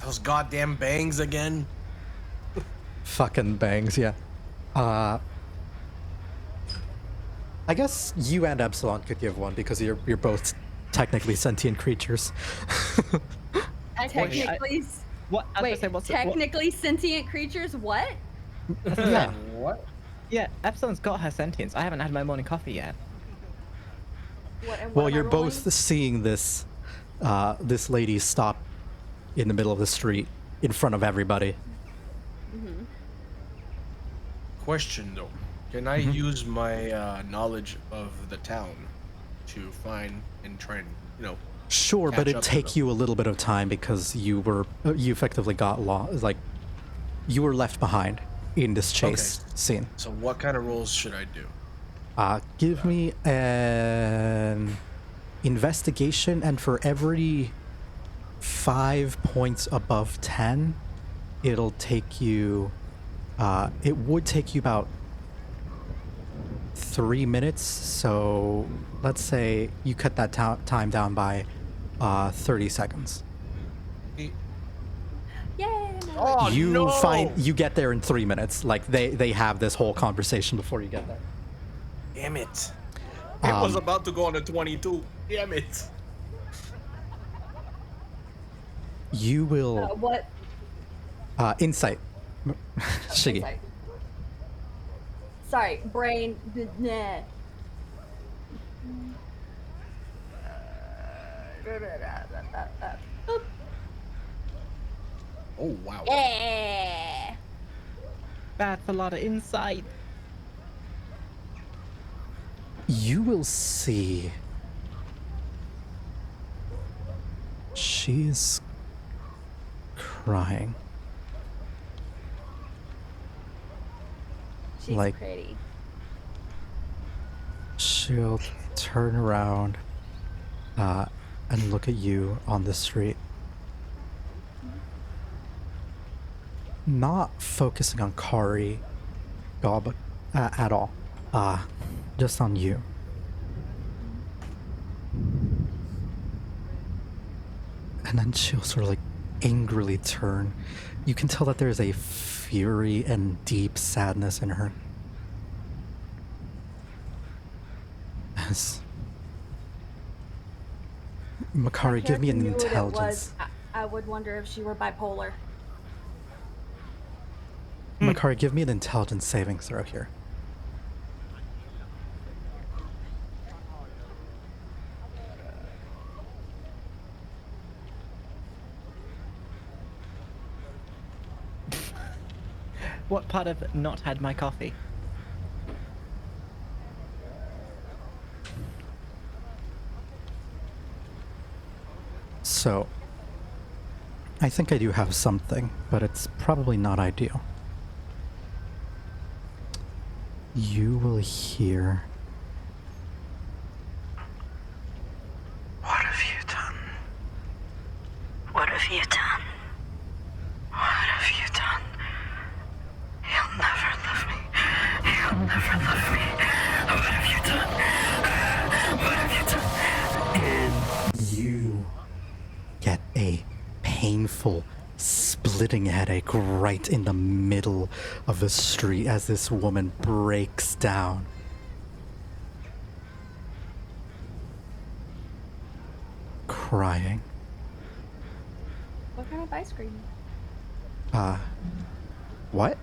Those goddamn bangs again. Fucking bangs, yeah. I guess you and Upsilon could give one because you're both technically sentient creatures. Technically, What? I was wait, gonna say, what's technically sentient creatures? What? Yeah. What? Yeah, Epsilon's got her sentience. I haven't had my morning coffee yet. What? And what Well, am I you're rolling? both seeing this this lady stop in the middle of the street in front of everybody. Question though, can I use my knowledge of the town to find and try and Sure, but catch it'd up to take them? you a little bit of time because you effectively got lost, like you were left behind in this chase scene. So what kind of rolls should I do? Give me an investigation, and for every 5 points above 10, it'll take you. It would take you about 3 minutes. So let's say you cut that time down by 30 seconds. Yay! Oh You get there in 3 minutes. Like they have this whole conversation before you get there. Damn it! I was about to go on a 22. Damn it! You will What? insight. Shiggy. Insight. Sorry, brain. Nah. Boop. Oh wow. Yeah. That's a lot of insight. You will see. She's crying. She's Like- pretty. She'll turn around and look at you on the street. Not focusing on Kari at all. Just on you. And then she'll sort of like angrily turn. You can tell that there's a fury and deep sadness in her. As Makari, give me an Knew what it intelligence. was. I would wonder if she were bipolar. Makari, give me an intelligence saving throw here. What part of not had my coffee? So, I think I do have something, but it's probably not ideal. You will hear. What have you done? What have you done? What have you done? He'll never love me. He'll never love me. What have you done? What have you done? And you get a painful, splitting headache right in the middle of the street as this woman breaks down. Crying. What kind of ice cream? What?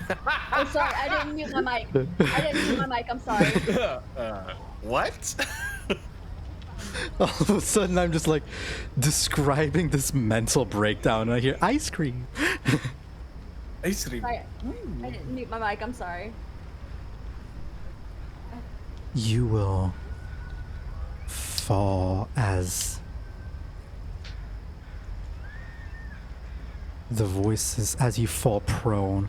Oh, sorry, I didn't mute my mic. I didn't mute my mic. I'm sorry. What? All of a sudden, I'm just like describing this mental breakdown, and I hear ice cream. Ice cream. Sorry, I didn't mute my mic. I'm sorry. You will fall as the voices, as you fall prone.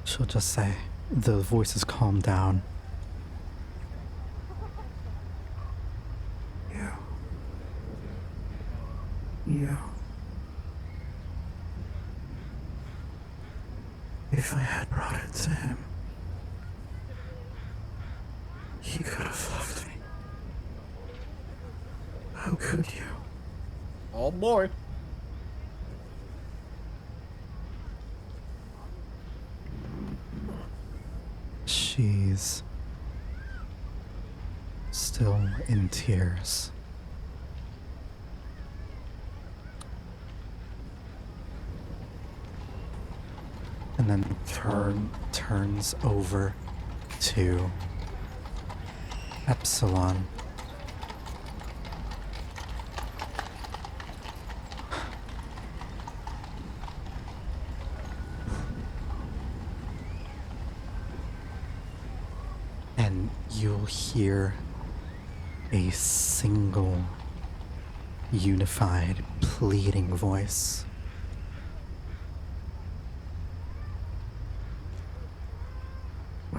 She'll just say, the voices calm down. You. If I had brought it to him, he could have loved me. How could you? Oh boy. She's still in tears. And then turns over to Upsilon. And you'll hear a single, unified, pleading voice.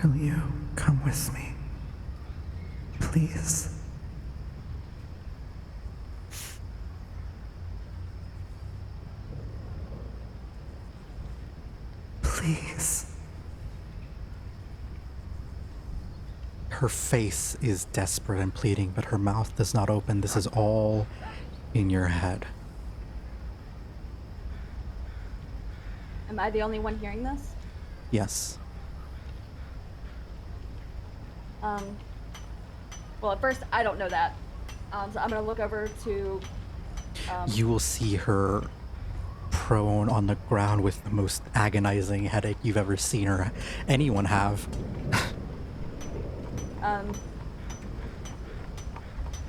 Will you come with me? Please. Please. Her face is desperate and pleading, but her mouth does not open. This is all in your head. Am I the only one hearing this? Yes. Well, at first, I don't know that. So I'm gonna look over to. You will see her prone on the ground with the most agonizing headache you've ever seen her anyone have.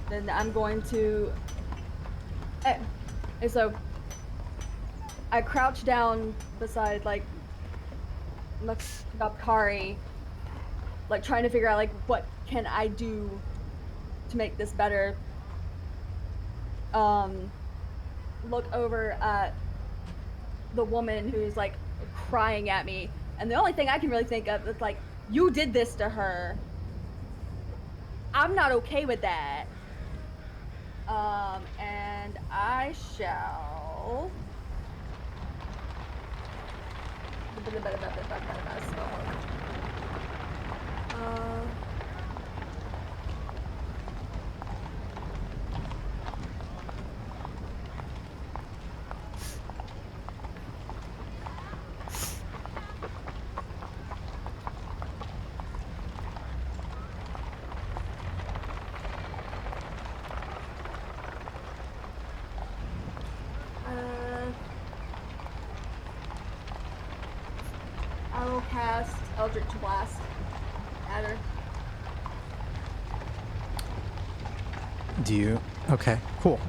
Then I'm going to. And so I crouch down beside like Makari, like trying to figure out like what can I do to make this better. Look over at the woman who's like crying at me, and the only thing I can really think of is like, you did this to her. I'm not okay with that. And I shall. I will cast Eldritch Blast at her. Do you? Okay, cool.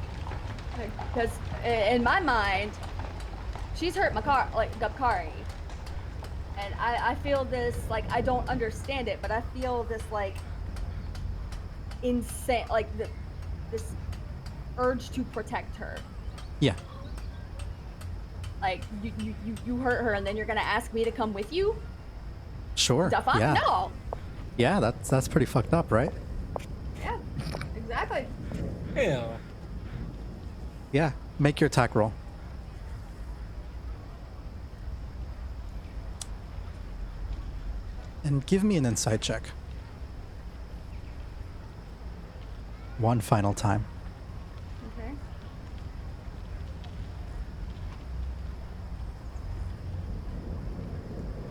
Because in my mind, she's hurt Makari. And I feel this, like, I don't understand it, but I feel this, like, insane, like, this urge to protect her. Yeah. Like, you hurt her, and then you're gonna ask me to come with you? Sure. The fuck? Yeah. No! Yeah, that's pretty fucked up, right? Yeah, exactly. Yeah. Yeah. Make your attack roll. And give me an insight check. One final time. Okay.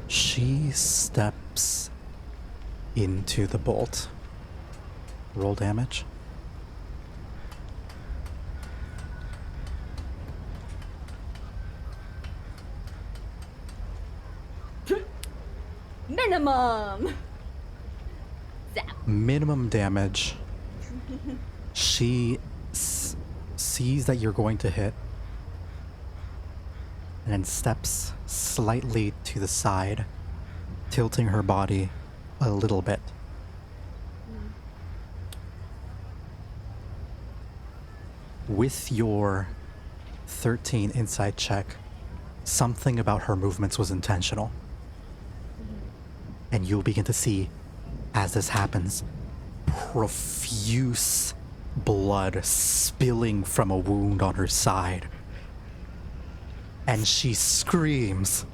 She steps into the bolt. Roll damage. minimum. Zap. Minimum damage. She sees that you're going to hit and then steps slightly to the side, tilting her body a little bit. With your 13 insight check, something about her movements was intentional. And you'll begin to see, as this happens, profuse blood spilling from a wound on her side. And she screams,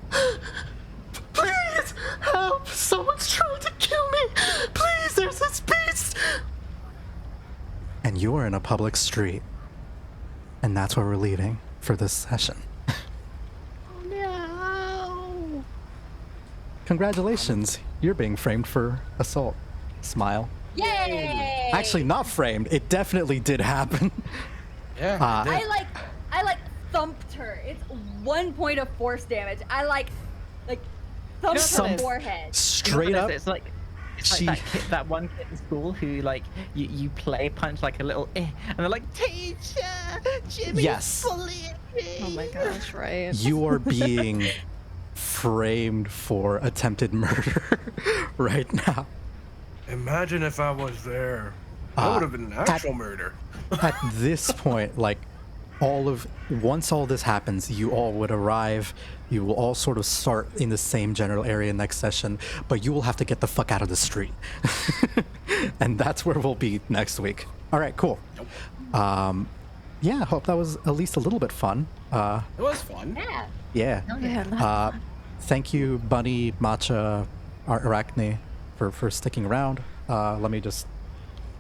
"Please, help! Someone's trying to kill me! Please, there's this beast!" And you're in a public street. And that's where we're leaving for this session. No. Congratulations, you're being framed for assault. Smile. Yay! Actually, not framed. It definitely did happen. Yeah. I like thumped her. It's 1 point of force damage. I like thumped Some- her forehead. Straight up, It's like she- that kid, that one kid in school who like you play punch like a little and they're like, "Teacher, Jimmy's Yes. bullying me." Oh my gosh, right? you are being framed for attempted murder right now. Imagine if I was there. That would have been an actual murder. At this point, like, once all this happens, you all would arrive. You will all sort of start in the same general area next session, but you will have to get the fuck out of the street. And that's where we'll be next week. All right, cool. Yeah, I hope that was at least a little bit fun. It was fun. Yeah. Yeah. Oh, yeah, Thank you, Bunny, Matcha, Arachne, for sticking around. Let me just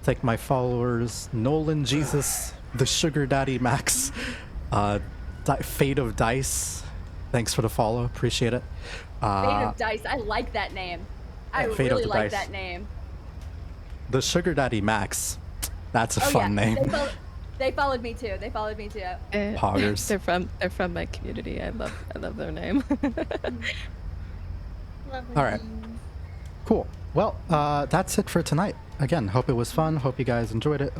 take my followers: Nolan, Jesus, the Sugar Daddy, Max, Fate of Dice. Thanks for the follow. Appreciate it. Fate of Dice. I like that name. I Fate of really the like Dice. that name. The Sugar Daddy Max. That's a Oh fun yeah. name. They followed me too. Poggers. They're from my community. I love their name. All right. Cool. Well, that's it for tonight. Again, hope it was fun. Hope you guys enjoyed it.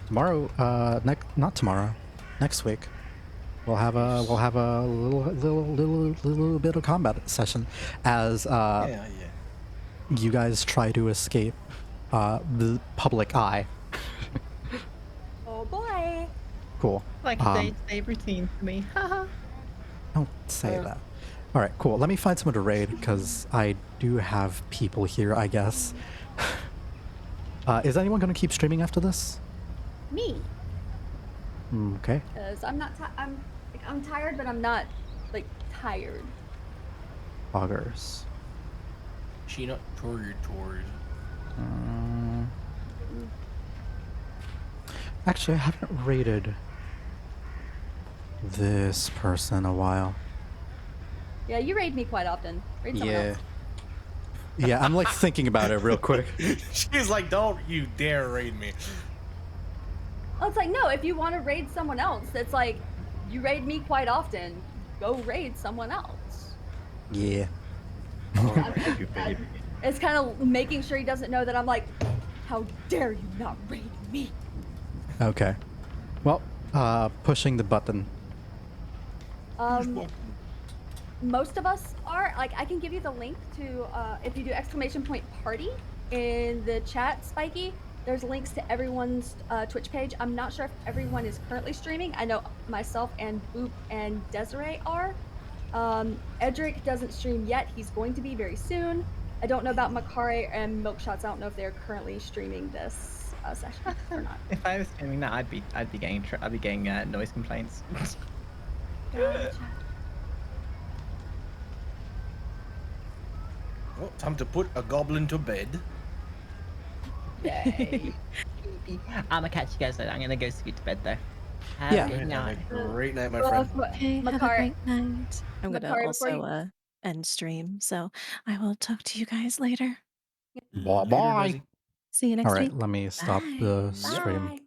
Tomorrow, not tomorrow, next week, we'll have a little bit of combat session as you guys try to escape the public eye. Oh boy. Cool. Like a day-to-day routine for me. Haha. Don't say that. All right, cool. Let me find someone to raid because I do have people here, I guess. Is anyone going to keep streaming after this? Me. Okay. Because I'm not. I'm tired, but I'm not like tired. Poggers. She not tired. Actually, I haven't rated this person in a while. Yeah, you raid me quite often. Raid someone else. Yeah, I'm like thinking about it real quick. She's like, "Don't you dare raid me." Well, it's like, no, if you want to raid someone else, it's like, you raid me quite often. Go raid someone else. Yeah. It's kind of making sure he doesn't know that I'm like, how dare you not raid me? Okay. Well, pushing the button. Most of us are. Like, I can give you the link to, if you do !party in the chat, Spiky, there's links to everyone's Twitch page. I'm not sure if everyone is currently streaming. I know myself and Boop and Desiree are. Edric doesn't stream yet. He's going to be very soon. I don't know about Makari and Milkshots. I don't know if they're currently streaming this session or not. If I was streaming that, I'd be getting noise complaints. Gotcha. Well, time to put a goblin to bed. Yay. I'm gonna catch you guys later. I'm gonna go sleep to bed though. Have Yeah. a good night. Have a great night, my Well, friend. Okay, have a Makari- great night. I'm gonna Makari, before you- also end stream, so I will talk to you guys later. Bye-bye. See you next All right, week. let me stop Bye. the Bye. stream.